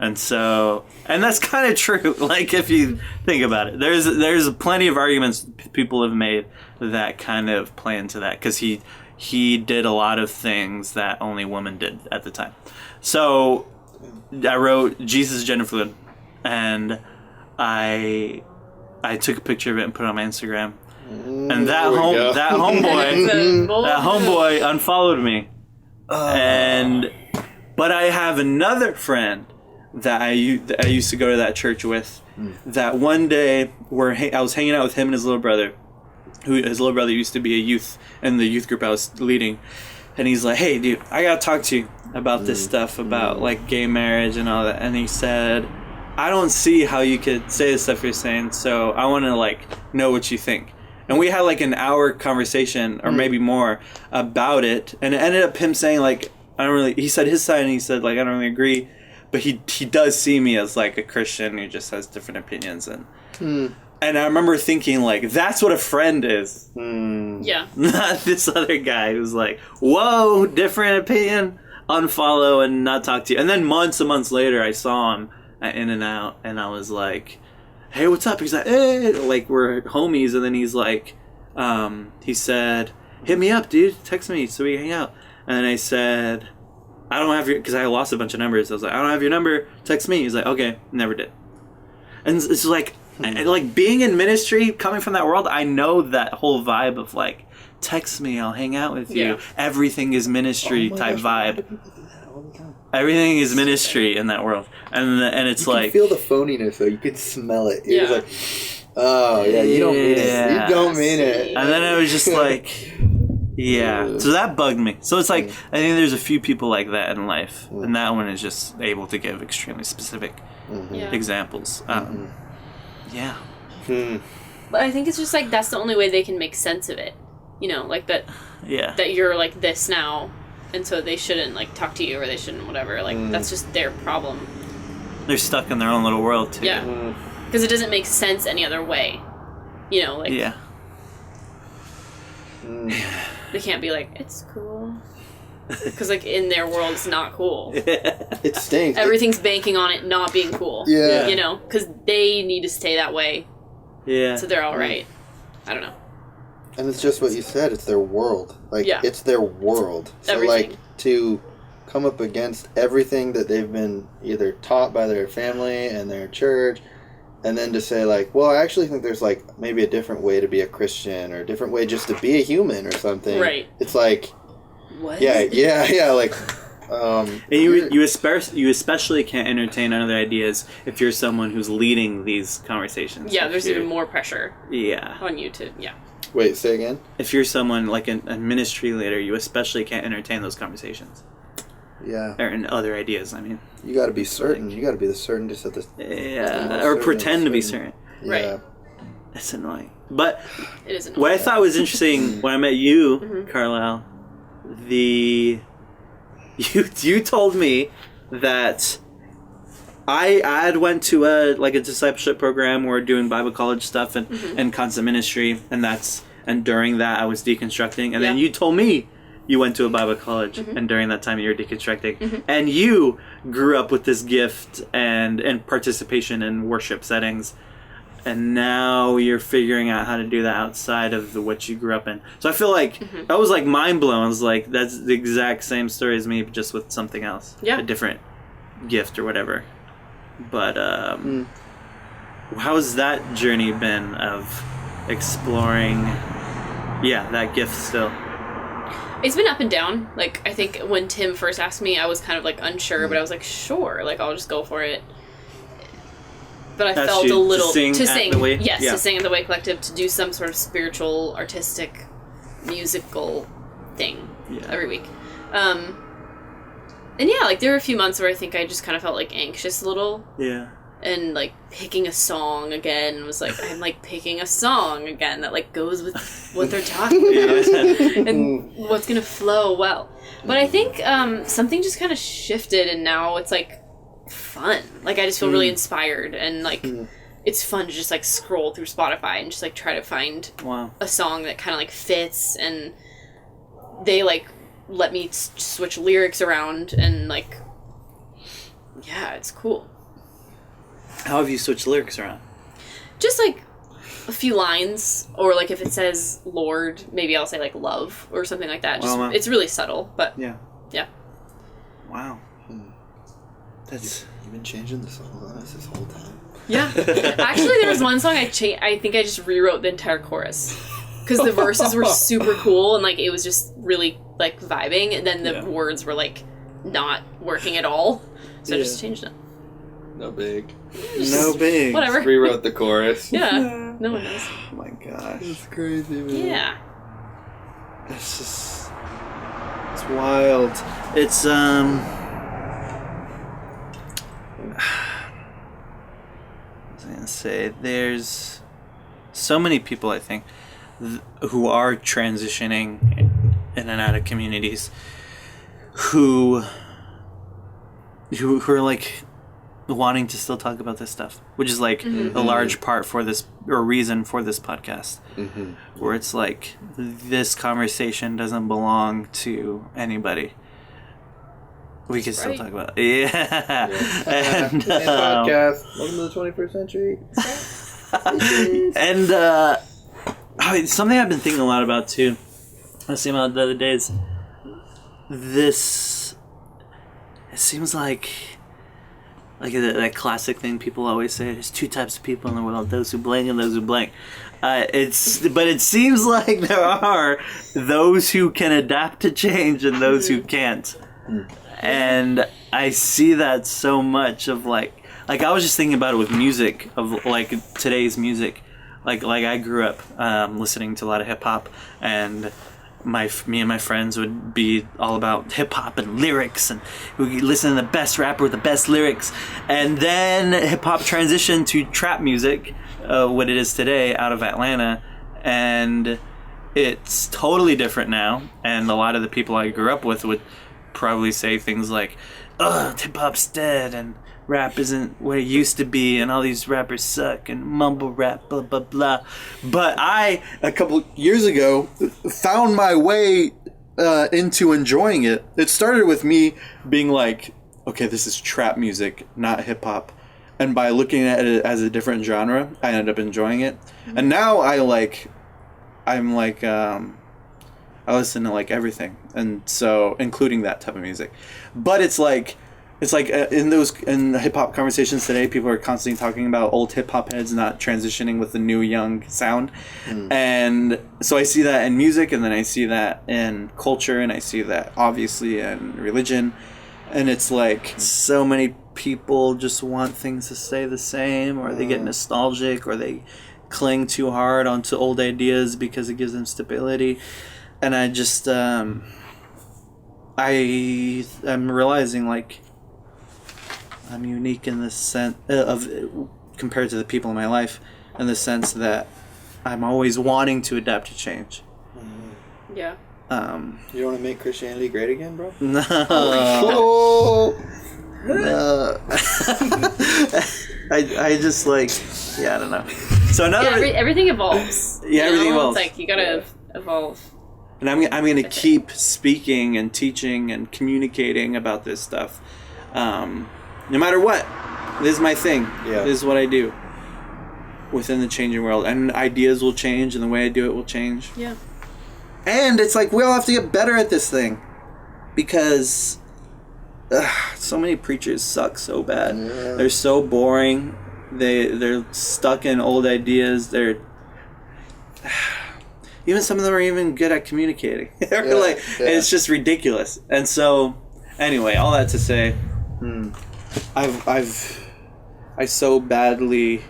And that's kind of true. Like, if you think about it, there's plenty of arguments people have made that kind of play into that, because he did a lot of things that only women did at the time. So I wrote Jesus is gender fluid, and I took a picture of it and put it on my Instagram. And that homeboy unfollowed me. But I have another friend that I used to go to that church with. That one day I was hanging out with him and his little brother. His little brother used to be a youth in the youth group I was leading, and he's like, "Hey, dude, I gotta talk to you about this stuff about like gay marriage and all that." And he said, "I don't see how you could say the stuff you're saying, so I want to like know what you think." And we had like an hour conversation, or maybe more, about it. And it ended up him saying like, he said his side, and he said like, "I don't really agree," but he does see me as like a Christian who just has different opinions. And I remember thinking like, that's what a friend is. Yeah. Not this other guy who's like, "Whoa, different opinion, unfollow and not talk to you." And then months and months later, I saw him at In-N-Out, and I was like, "Hey, what's up?" He's like, "Hey," like we're homies. And then he's like, he said, "Hit me up, dude. Text me so we can hang out." And then I said, "I don't have your," because I lost a bunch of numbers. I was like, "I don't have your number. Text me." He's like, "Okay." Never did. And it's like, like being in ministry, coming from that world, I know that whole vibe of like, text me, I'll hang out with you. Yeah. Everything is ministry type vibe. Everything is ministry in that world, and it's you like feel the phoniness though. You could smell it. It was like, oh yeah, you don't mean it. You don't mean it. And then I was just like, yeah. So that bugged me. So it's like I think there's a few people like that in life, and that one is just able to give extremely specific examples. Yeah. But I think it's just like that's the only way they can make sense of it. You know, like that. Yeah. That you're like this now. And so they shouldn't, like, talk to you, or they shouldn't whatever. Like, that's just their problem. They're stuck in their own little world, too. Yeah. Because it doesn't make sense any other way. You know, like... Yeah. They can't be like, "It's cool." Because, like, in their world, it's not cool. It stinks. Everything's banking on it not being cool. Yeah. You know? Because they need to stay that way. Yeah. So they're all right. I don't know. And it's just what you said. It's their world. Like, it's their world. So, everything. like, to come up against everything that they've been either taught by their family and their church, and then to say, like, well, I actually think there's, like, maybe a different way to be a Christian, or a different way just to be a human or something. Right. It's like... What? Yeah, like... and you especially can't entertain other ideas if you're someone who's leading these conversations. Yeah, there's even more pressure. Yeah. On you to... Yeah. Wait, say again? If you're someone like a ministry leader, you especially can't entertain those conversations. Yeah. Or other ideas, I mean. You got to be certain. You got to be the certainty at the... Yeah, or pretend to be certain. Yeah. Right. That's annoying. But it is annoying. What I thought was interesting when I met you, Carlyle, you told me that I had went to a discipleship program where we're doing Bible college stuff and constant ministry, and during that I was deconstructing, and then you told me you went to a Bible college, and during that time you were deconstructing, and you grew up with this gift and participation in worship settings, and now you're figuring out how to do that outside of what you grew up in. So I feel like I was like mind blown. I was like, that's the exact same story as me, just with something else, a different gift or whatever. But how's that journey been of exploring that gift still? It's been up and down. Like, I think when Tim first asked me, I was kind of like unsure, but I was like, sure, like I'll just go for it. But I felt a little to sing at the Way? Yes, to sing at the Way Collective, to do some sort of spiritual, artistic, musical thing every week. And like there were a few months where I think I just kind of felt like anxious a little. Yeah. And like picking a song again was like, I'm like picking a song again that like goes with what they're talking about and what's gonna flow well. But I think something just kind of shifted, and now it's like fun. Like I just feel really inspired, and like it's fun to just like scroll through Spotify and just like try to find a song that kind of like fits, and they like let me switch lyrics around, and like it's cool. How have you switched lyrics around? Just like a few lines, or like if it says Lord, maybe I'll say like love or something like that. Just it's really subtle, but yeah. Wow. You've been changing the song this whole time. Yeah. Actually, there was one song I think I just rewrote the entire chorus because the verses were super cool, and like it was just really like vibing, and then the words were like not working at all, so I just changed it. No big. Whatever. Just rewrote the chorus. Yeah. No one knows. Oh my gosh. It's crazy, man. Yeah. It's just... It's wild. It's, I was gonna say, there's so many people, I think, who are transitioning in and out of communities who are like wanting to still talk about this stuff, which is like a large part for this, or reason for this podcast, where it's like this conversation doesn't belong to anybody. We can still talk about it. And podcast. Welcome to the 21st century. And something I've been thinking a lot about too, I was thinking about the other days, it seems like that classic thing people always say, there's two types of people in the world, those who blank and those who blank. But it seems like there are those who can adapt to change and those who can't. And I see that so much of like I was just thinking about it with music, of like today's music. Like I grew up listening to a lot of hip hop, and me and my friends would be all about hip hop and lyrics, and we would listen to the best rapper with the best lyrics. And then hip hop transitioned to trap music, what it is today, out of Atlanta, and it's totally different now. And a lot of the people I grew up with would probably say things like, "Ugh, hip hop's dead, and rap isn't what it used to be, and all these rappers suck, and mumble rap, blah blah blah." But I, a couple years ago, found my way into enjoying it. It started with me being like, okay, this is trap music, not hip hop, and by looking at it as a different genre, I ended up enjoying it. And now I listen to like everything, and so including that type of music. But it's like in hip hop conversations today, people are constantly talking about old hip hop heads not transitioning with the new young sound, and so I see that in music, and then I see that in culture, and I see that obviously in religion, and it's like so many people just want things to stay the same, or they get nostalgic, or they cling too hard onto old ideas because it gives them stability. And I just, I'm realizing like I'm unique in the sense of compared to the people in my life, in the sense that I'm always wanting to adapt to change. Yeah. You want to make Christianity great again, bro? No. No. I just like, I don't know. So another everything evolves. Yeah, everything evolves. It's like you gotta evolve. And I'm going to keep speaking and teaching and communicating about this stuff. No matter what. This is my thing. Yeah. This is what I do within the changing world. And ideas will change and the way I do it will change. Yeah. And it's like we all have to get better at this thing. Because so many preachers suck so bad. Yeah. They're so boring. They're stuck in old ideas. They're... Even some of them are even good at communicating. It's just ridiculous. And so, anyway, all that to say, I so badly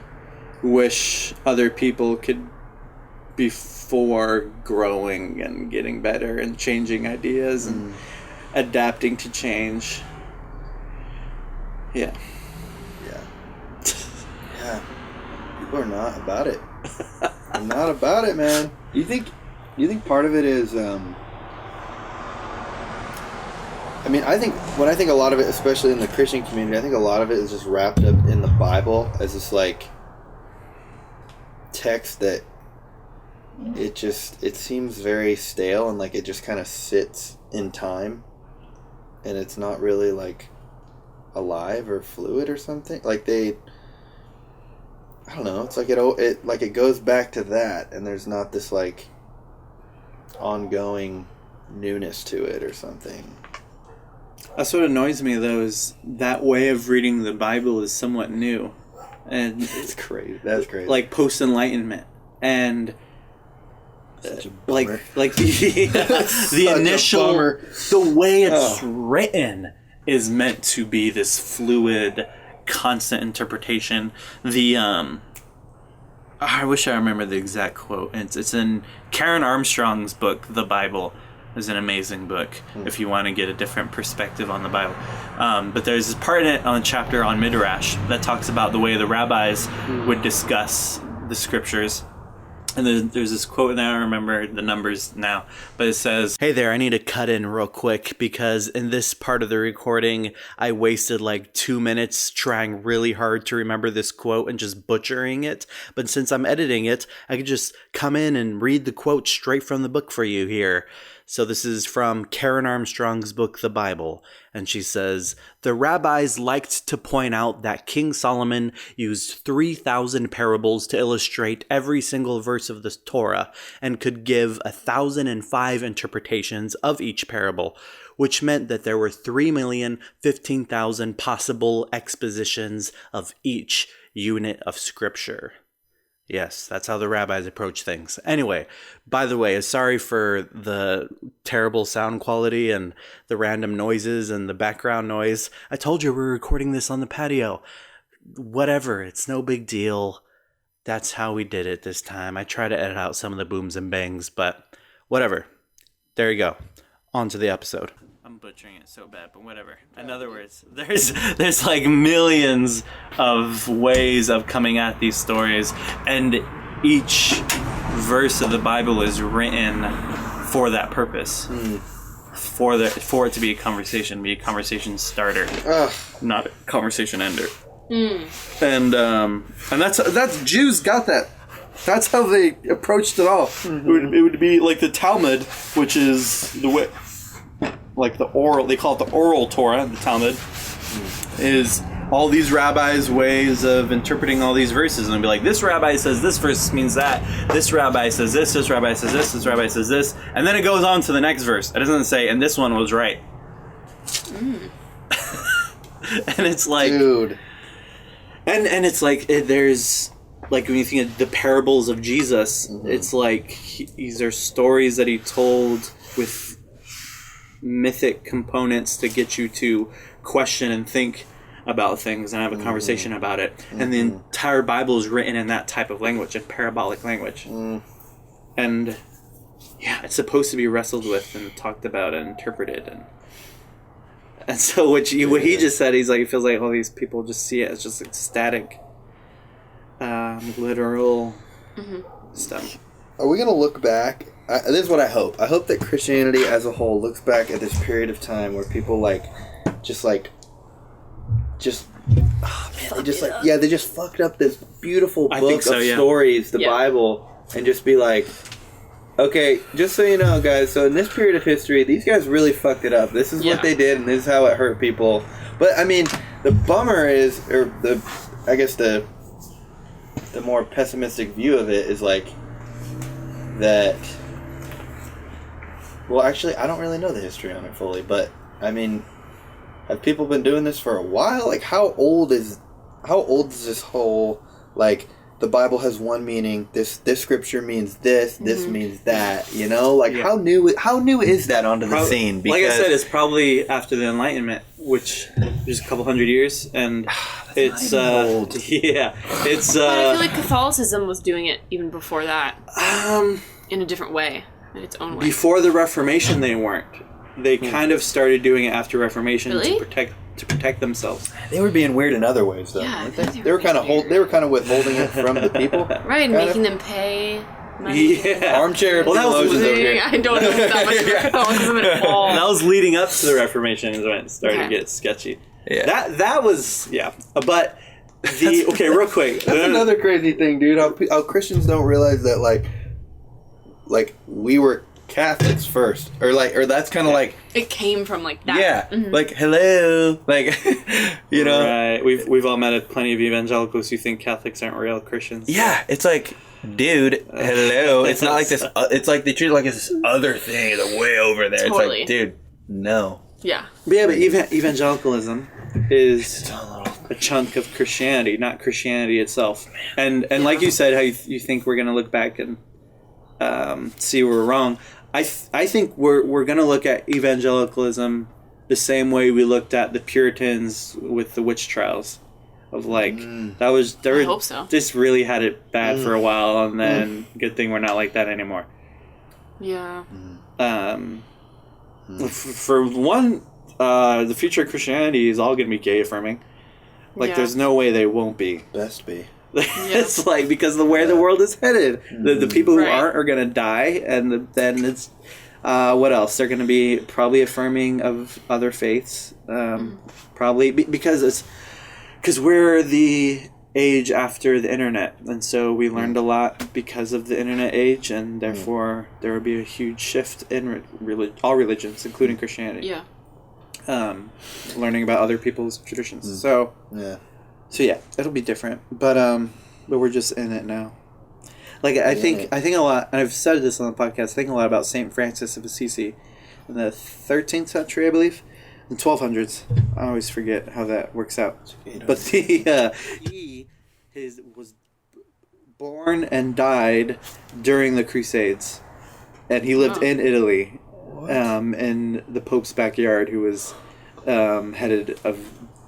wish other people could, before growing and getting better and changing ideas and adapting to change. Yeah. Yeah. People are not about it. They're not about it, man. You think part of it is I think a lot of it, especially in the Christian community, I think a lot of it is just wrapped up in the Bible as this like text that it seems very stale and like it just kind of sits in time and it's not really like alive or fluid or something. Like I don't know, it's like it goes back to that and there's not this like ongoing newness to it or something. That's what annoys me, though, is that way of reading the Bible is somewhat new. And it's crazy. That's crazy. Like post-enlightenment. And like the initial, the way it's written is meant to be this fluid, constant interpretation. I wish I remember the exact quote. It's in Karen Armstrong's book, The Bible. Is an amazing book if you want to get a different perspective on the Bible. But there's this part in it on a chapter on Midrash that talks about the way the rabbis would discuss the scriptures. And there's this quote, and I don't remember the numbers now, but it says, "Hey there, I need to cut in real quick because in this part of the recording, I wasted like 2 minutes trying really hard to remember this quote and just butchering it. But since I'm editing it, I could just come in and read the quote straight from the book for you here." So this is from Karen Armstrong's book, The Bible. And she says, "The rabbis liked to point out that King Solomon used 3,000 parables to illustrate every single verse of the Torah and could give 1,005 interpretations of each parable, which meant that there were 3,015,000 possible expositions of each unit of scripture." Yes, that's how the rabbis approach things. Anyway, by the way, sorry for the terrible sound quality and the random noises and the background noise. I told you we're recording this on the patio. Whatever, it's no big deal. That's how we did it this time. I try to edit out some of the booms and bangs, but whatever. There you go. On to the episode. I'm butchering it so bad, but whatever. In other words, there's like millions of ways of coming at these stories, and each verse of the Bible is written for that purpose. For it to be a conversation starter, not a conversation ender. And that's Jews got that. That's how they approached it all. It would be like the Talmud, which is the way. Like the oral, they call it the oral Torah, the Talmud, is all these rabbis' ways of interpreting all these verses. And they'll be like, this rabbi says this verse means that, this rabbi says this rabbi says this rabbi says this, and then it goes on to the next verse. It doesn't say, and this one was right. And it's like... Dude. And it's like, there's... Like when you think of the parables of Jesus, it's like these are stories that he told with mythic components to get you to question and think about things and have a conversation about it. And the entire Bible is written in that type of language, in parabolic language. And yeah, it's supposed to be wrestled with and talked about and interpreted. And so what he just said, he's like, he feels like all these people just see it as just like static, literal stuff. Are we going to look back? This is what I hope. I hope that Christianity as a whole looks back at this period of time where people they just fucked up this beautiful book of stories, the Bible, and just be like, Okay, just so you know, guys, so in this period of history, these guys really fucked it up. This is what they did, and this is how it hurt people. But, I mean, the bummer is, or I guess the more pessimistic view of it is, like, that... Well, actually, I don't really know the history on it fully, but, I mean, have people been doing this for a while? Like, how old is this whole, like... The Bible has one meaning. This scripture means this. This means that. You know, like how new is that onto the scene? Because, like I said, it's probably after the Enlightenment, which is a couple hundred years, and it's old. Yeah, it's. But I feel like Catholicism was doing it even before that. In a different way, in its own way. Before the Reformation, they weren't. They kind of started doing it after Reformation to protect themselves. They were being weird in other ways, though. Yeah, they were kind of withholding it from the people. Right, making them pay money. Yeah, armchair. Well, that was I don't know that much about Catholicism at all. That was leading up to the Reformation, is when it started to get sketchy. Yeah, that was But real quick. That's another crazy thing, dude. How Christians don't realize that, like we were Catholics first, or that's kind of like it came from like that. Yeah, like hello, like you know. Right. We've all met plenty of evangelicals who think Catholics aren't real Christians. Yeah, it's like, dude, hello. It's not like this. It's like they treat it like it's this other thing, the way over there. Totally. It's like, dude, no. Yeah. But evangelicalism is a chunk of Christianity, not Christianity itself. And like you said, how you think we're gonna look back and see we're wrong. I think we're going to look at evangelicalism the same way we looked at the Puritans with the witch trials, of like I hope so. Just really had it bad for a while, and then good thing we're not like that anymore. Yeah. For one, the future of Christianity is all going to be gay affirming. Like there's no way they won't be. Best be. It's like, because the way the world is headed, the people who aren't are going to die, and then it's what else? They're going to be probably affirming of other faiths, probably because we're the age after the internet, and so we learned a lot because of the internet age, and therefore there will be a huge shift in all religions, including Christianity. Yeah. Learning about other people's traditions. So yeah, it'll be different, but we're just in it now. Like I think a lot, and I've said this on the podcast. I think a lot about Saint Francis of Assisi in the 13th century, I believe, in 1200s. I always forget how that works out. But he was born and died during the Crusades, and he lived in Italy, in the Pope's backyard, who was headed of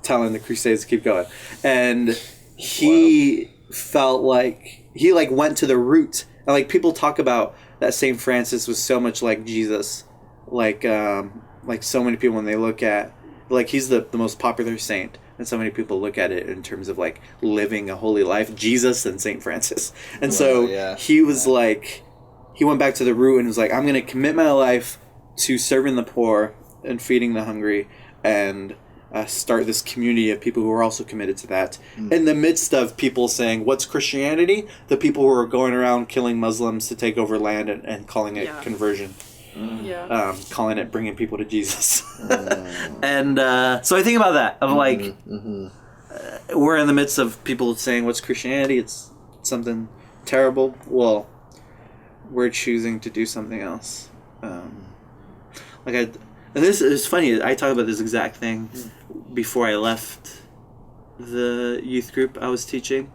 telling the Crusades to keep going, and he felt like he went to the root, and like people talk about that Saint Francis was so much like Jesus, like so many people when they look at, like, he's the most popular saint, and so many people look at it in terms of like living a holy life, Jesus and Saint Francis, and he was like, he went back to the root and was like, I'm going to commit my life to serving the poor and feeding the hungry, and start this community of people who are also committed to that. In the midst of people saying, what's Christianity? The people who are going around killing Muslims to take over land and calling it conversion. Calling it bringing people to Jesus. And so I think about that, of like, we're in the midst of people saying, what's Christianity? It's something terrible. Well, we're choosing to do something else. And this is funny, I talk about this exact thing before I left the youth group I was teaching.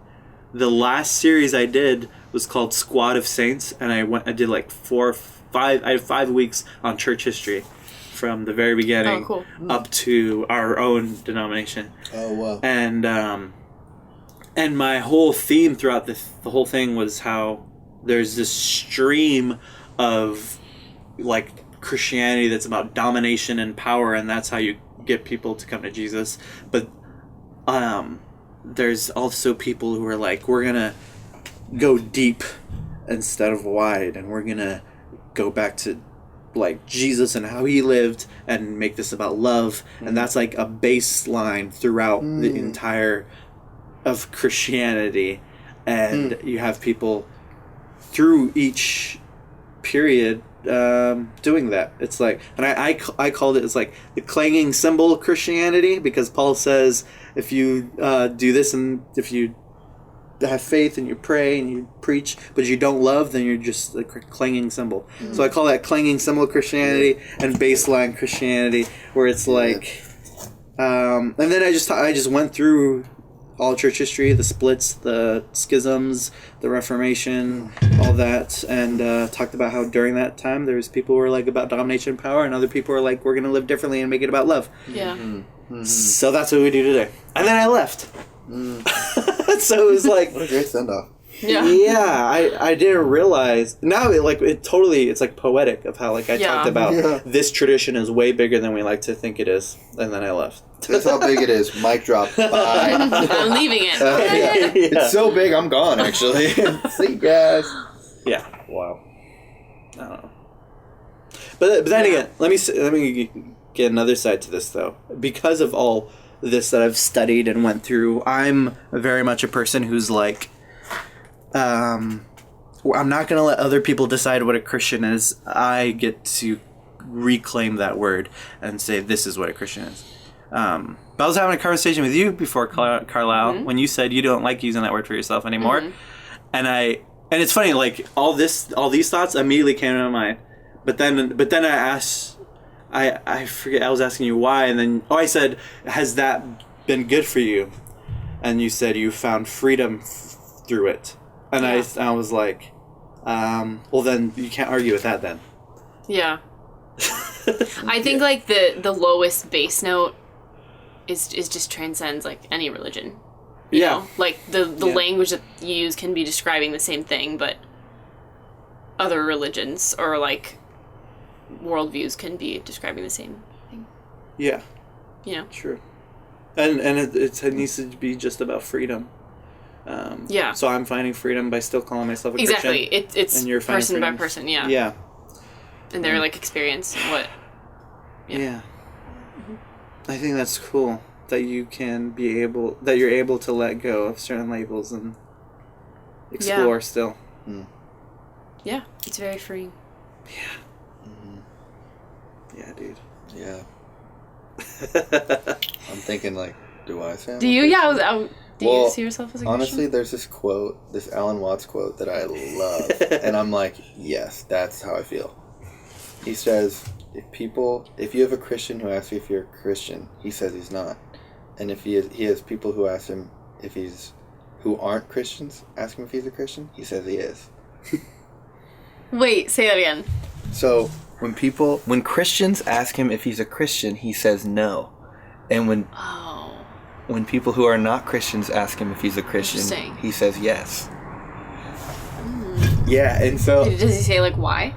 The last series I did was called Squad of Saints, and I did like 5 weeks on church history from the very beginning up to our own denomination. Oh, wow. And my whole theme throughout the whole thing was how there's this stream of like Christianity that's about domination and power, and that's how you get people to come to Jesus. But there's also people who are like, we're gonna go deep instead of wide, and we're gonna go back to like Jesus and how he lived and make this about love. And that's like a baseline throughout the entire of Christianity. And you have people through each period doing that. It's like, and I called it, it's like the clanging cymbal Christianity, because Paul says if you do this, and if you have faith and you pray and you preach but you don't love, then you're just a clanging cymbal. So I call that clanging cymbal Christianity and baseline Christianity, where it's like and then I just went through all church history, the splits, the schisms, the Reformation, all that, and talked about how during that time there was people who were like about domination and power, and other people were like, we're going to live differently and make it about love. Yeah. So that's what we do today. And then I left. So it was like, what a great send-off. Yeah, I didn't realize. Now it's like poetic of how like I talked about this tradition is way bigger than we like to think it is, and then I left. That's how big it is. Mic drop. Bye. I'm leaving it. It's so big, I'm gone, actually. See you guys. Yeah. Wow. I don't know. But then again, let me get another side to this, though. Because of all this that I've studied and went through, I'm very much a person who's like, I'm not going to let other people decide what a Christian is. I get to reclaim that word and say this is what a Christian is. But I was having a conversation with you before, Carlyle, when you said you don't like using that word for yourself anymore. And it's funny, like all these thoughts immediately came to my mind. But then I asked, I forget, I was asking you why, and then I said, has that been good for you? And you said you found freedom through it. And I was like, well then you can't argue with that then. Yeah. I think like the lowest bass note is just transcends like any religion. You know? Like the language that you use can be describing the same thing, but other religions or like worldviews can be describing the same thing. Yeah. You know? True. And it needs to be just about freedom. So I'm finding freedom by still calling myself a Christian. Exactly. It's and you're person freedom. by person, yeah. Yeah. And their like experience and what. Yeah. I think that's cool that you're able to let go of certain labels and explore still. Yeah, it's very freeing. Yeah, dude. Yeah. I'm thinking like, do I sound? Do you? Yeah. Do you see yourself as a Christian? Honestly, there's this quote, this Alan Watts quote that I love, and I'm like, yes, that's how I feel. He says, if you have a Christian who asks you if you're a Christian, he says he's not, and if he has people who ask him who aren't Christians, ask him if he's a Christian, he says he is. Wait, say that again. So when Christians ask him if he's a Christian, he says no, and when people who are not Christians ask him if he's a Christian, he says yes. Yeah, and so does he say like why?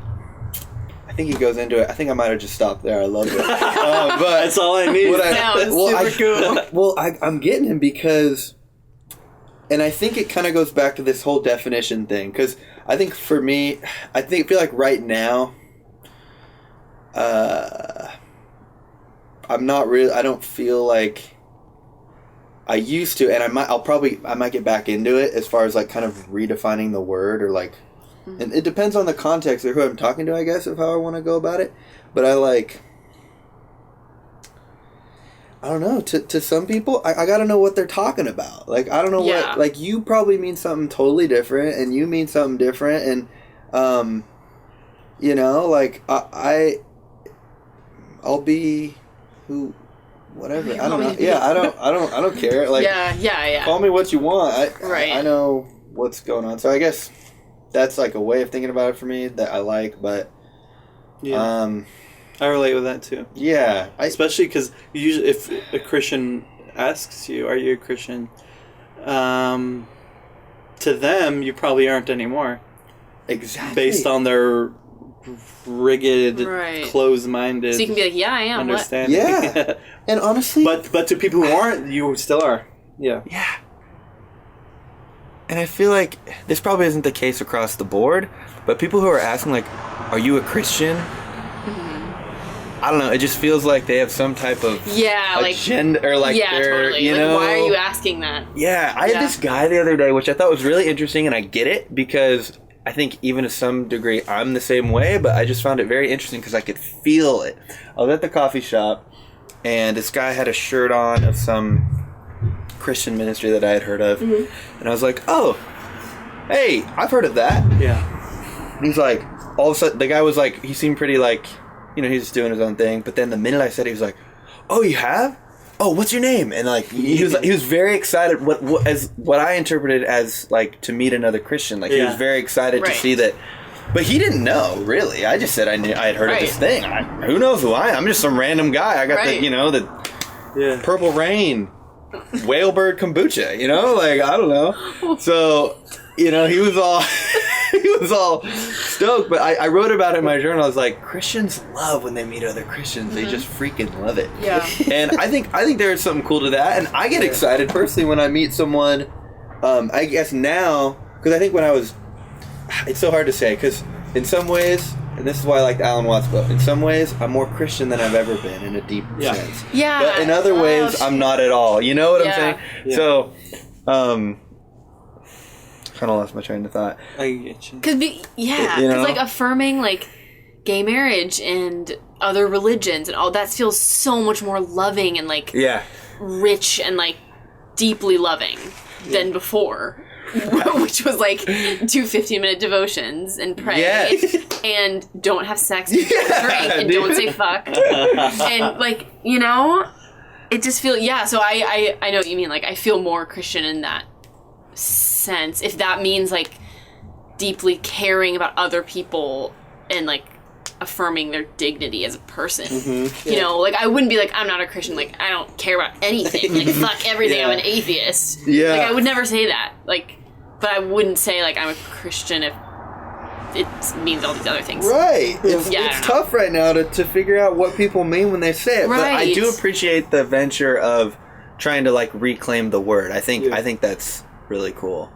I think he goes into it. I think I might have just stopped there. I love it. But that's all I need. Sounds super cool. I'm getting him because, and I think it kind of goes back to this whole definition thing. Because I think for me, I feel like right now, I'm not really. I don't feel like I used to, and I might get back into it as far as like kind of redefining the word or like. And it depends on the context or who I'm talking to, I guess, of how I want to go about it. But I don't know. To some people, I got to know what they're talking about. Like, I don't know what... Like, you probably mean something totally different, and you mean something different, and, you know, like, I'll be who... Whatever. I don't know. Yeah, I don't care. Like, yeah. Call me what you want. I know what's going on. So I guess... That's like a way of thinking about it for me that I like, but I relate with that too. Yeah, especially because usually if a Christian asks you, "Are you a Christian?" To them, you probably aren't anymore. Exactly. Based on their rigid, closed-minded. So you can be like, "Yeah, I am." Understanding. Yeah, and honestly, but to people who aren't, you still are. Yeah. Yeah. And I feel like this probably isn't the case across the board, but people who are asking, like, are you a Christian? I don't know. It just feels like they have some type of agenda or like totally. You know, why are you asking that? Yeah. I had this guy the other day, which I thought was really interesting, and I get it because I think even to some degree I'm the same way, but I just found it very interesting because I could feel it. I was at the coffee shop, and this guy had a shirt on of some Christian ministry that I had heard of, and I was like, oh, hey, I've heard of that. Yeah. And he's like, all of a sudden, the guy was like, he seemed pretty like, you know, he's just doing his own thing, but then the minute I said it, he was like, oh, you have? Oh, what's your name? And like he was very excited. What I interpreted as like to meet another Christian. Like he was very excited to see that. But he didn't know really. I just said I had heard of this thing. Who knows who I am? I'm just some random guy. I got the Purple Rain, Whalebird kombucha. You know, like I don't know. So you know he was all stoked. But I wrote about it in my journal. I was like, Christians love when they meet other Christians. They just freaking love it. Yeah. And I think there's something cool to that. And I get excited personally when I meet someone. I guess now, because I think when I was, it's so hard to say. Because in some ways, and this is why I like the Alan Watts book. In some ways, I'm more Christian than I've ever been in a deep sense. Yeah. But in other ways, I'm not at all. You know what I'm saying? Yeah. So, kind of lost my train of thought. I get you. Because like affirming like gay marriage and other religions and all that feels so much more loving and like rich and like deeply loving than before. Which was like 2 15-minute devotions and pray and don't have sex and drink and don't say fuck and like, you know, it just feels so I know what you mean. Like I feel more Christian in that sense, if that means like deeply caring about other people and like affirming their dignity as a person. You know, like I wouldn't be like, I'm not a Christian, like I don't care about anything, like fuck everything, I'm an atheist. Like I would never say that, like, but I wouldn't say like I'm a Christian if it means all these other things. Right. It's tough right now to figure out what people mean when they say it. Right. But I do appreciate the venture of trying to like reclaim the word. I think that's really cool.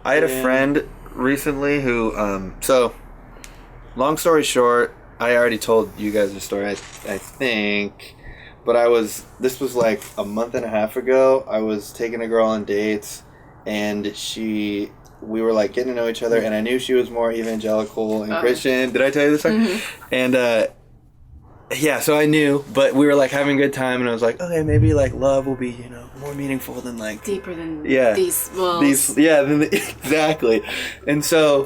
I had a friend recently who so long story short, I already told you guys the story I think, but this was like a month and a half ago. I was taking a girl on dates, and we were like getting to know each other, and I knew she was more evangelical and Christian. Did I tell you this story? And so I knew, but we were like having a good time, and I was like, okay, maybe like love will be, you know, more meaningful than like deeper than these walls. Exactly. And so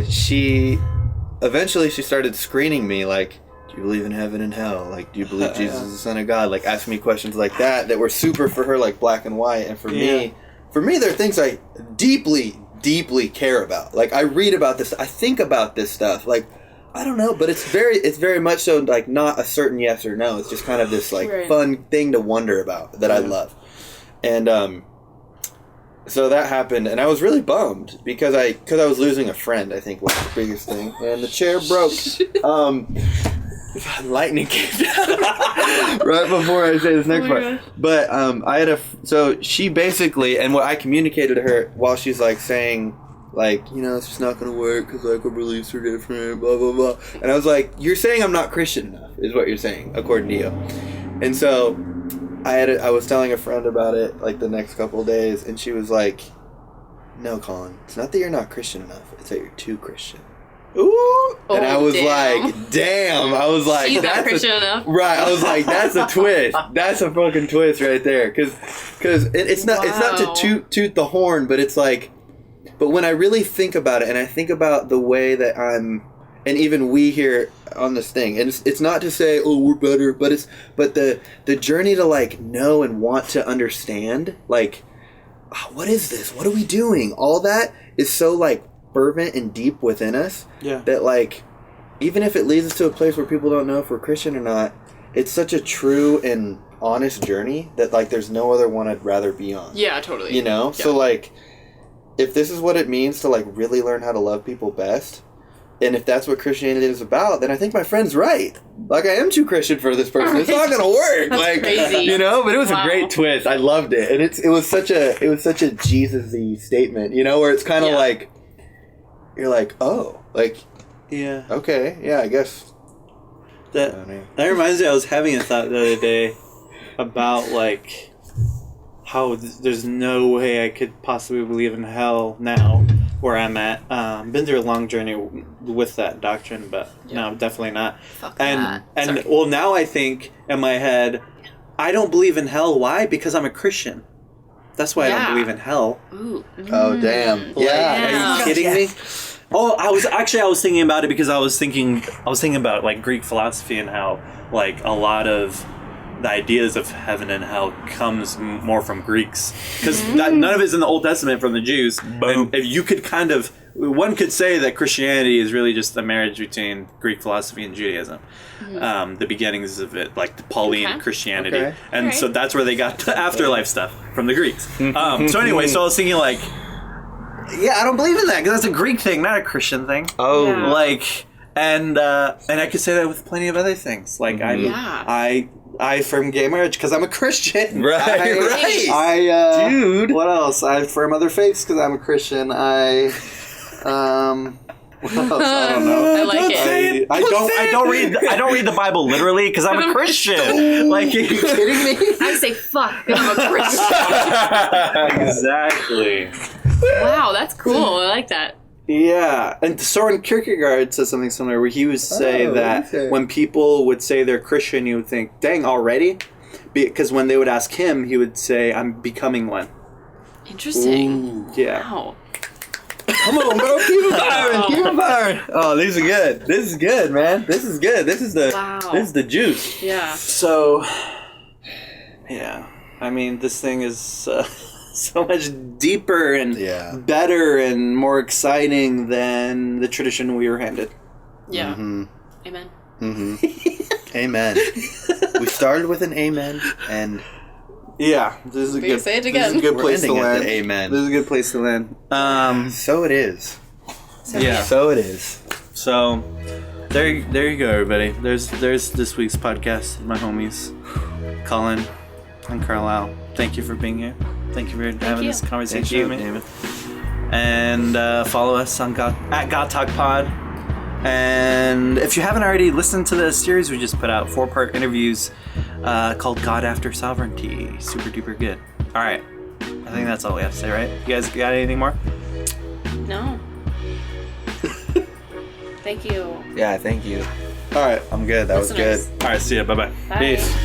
she started screening me like, do you believe in heaven and hell? Like, do you believe Jesus is the Son of God? Like, asking me questions like that were super for her, like black and white, and for me, there are things I deeply, deeply care about. Like, I read about this, I think about this stuff, like, I don't know, but it's very much so like not a certain yes or no. It's just kind of this like fun thing to wonder about that I love. And so that happened, and I was really bummed because I was losing a friend, I think was the biggest thing. And the chair broke. Lightning came down right before I say this next part. God. But I had so she basically, and what I communicated to her while she's like saying, like, you know, it's just not going to work because, like, our beliefs are different, blah, blah, blah. And I was like, you're saying I'm not Christian enough, is what you're saying, according to you. And so I was telling a friend about it, like, the next couple of days, and she was like, no, Collin, it's not that you're not Christian enough, it's that you're too Christian. Ooh! And I was like, damn. I was like, she's not Christian enough. Right. I was like, that's a twist. That's a fucking twist right there. Because it's not to toot the horn, but it's like, but when I really think about it, and I think about the way that I'm, and even we here on this thing, and it's not to say, oh, we're better, but the journey to like know and want to understand, like, what is this? What are we doing? All that is so like fervent and deep within us that like, even if it leads us to a place where people don't know if we're Christian or not, it's such a true and honest journey that like there's no other one I'd rather be on. Yeah, totally. You know? Yeah. So like, if this is what it means to like really learn how to love people best, and if that's what Christianity is about, then I think my friend's right. Like, I am too Christian for this person. It's not gonna work. That's like crazy. You know, but it was a great twist. I loved it. And it was such a Jesus-y statement, you know, where it's kinda like you're like, oh, like, yeah, okay, yeah, I guess that reminds me, I was having a thought the other day about like how there's no way I could possibly believe in hell now, where I'm at. Been through a long journey with that doctrine, but no, definitely not. Fuck and that. well, now I think in my head, I don't believe in hell. Why? Because I'm a Christian. That's why I don't believe in hell. Ooh. Oh, damn. Yeah. Are you kidding me? Oh, I was thinking about it because I was thinking about like Greek philosophy and how like a lot of the ideas of heaven and hell comes more from Greeks, because none of it's in the Old Testament from the Jews. And you could one could say that Christianity is really just a marriage between Greek philosophy and Judaism. The beginnings of it, like the Pauline Christianity, and so that's where they got the afterlife stuff from the Greeks. So anyway, so I was thinking like, yeah, I don't believe in that because that's a Greek thing, not a Christian thing. Oh, like, and I could say that with plenty of other things. Like I affirm gay marriage because I'm a Christian. Right. Dude. What else? I affirm other faiths because I'm a Christian. What else? I don't know. I like it. I don't read the Bible literally because I'm a Christian. Like, are you kidding me? I say fuck because I'm a Christian. Exactly. Wow, that's cool. I like that. Yeah, and Soren Kierkegaard says something similar where he would say that when people would say they're Christian, you would think, dang, already? Because when they would ask him, he would say, I'm becoming one. Interesting. Ooh. Yeah. Wow. Come on, bro. Keep it firing. Keep it firing. Oh, these are good. This is good, man. This is good. This is the juice. Yeah. So, yeah. I mean, this thing is so much deeper and better and more exciting than the tradition we were handed. Yeah. Mm-hmm. Amen. Mm-hmm. Amen. We started with an amen, and yeah, this is a good. Say it again. This is a good place to land. Amen. This is a good place to land. So it is. So it is. So there you go, everybody. There's this week's podcast, my homies, Collin and Carlyle. Thank you for being here. Thank you for having this conversation with me. Damon. And follow us on at God Talk Pod. And if you haven't already listened to the series we just put out, 4-part interviews called God After Sovereignty. Super duper good. All right. I think that's all we have to say, right? You guys got anything more? No. Thank you. Yeah, thank you. All right. I'm good. That was good. All right. See ya. Bye-bye. Bye. Peace.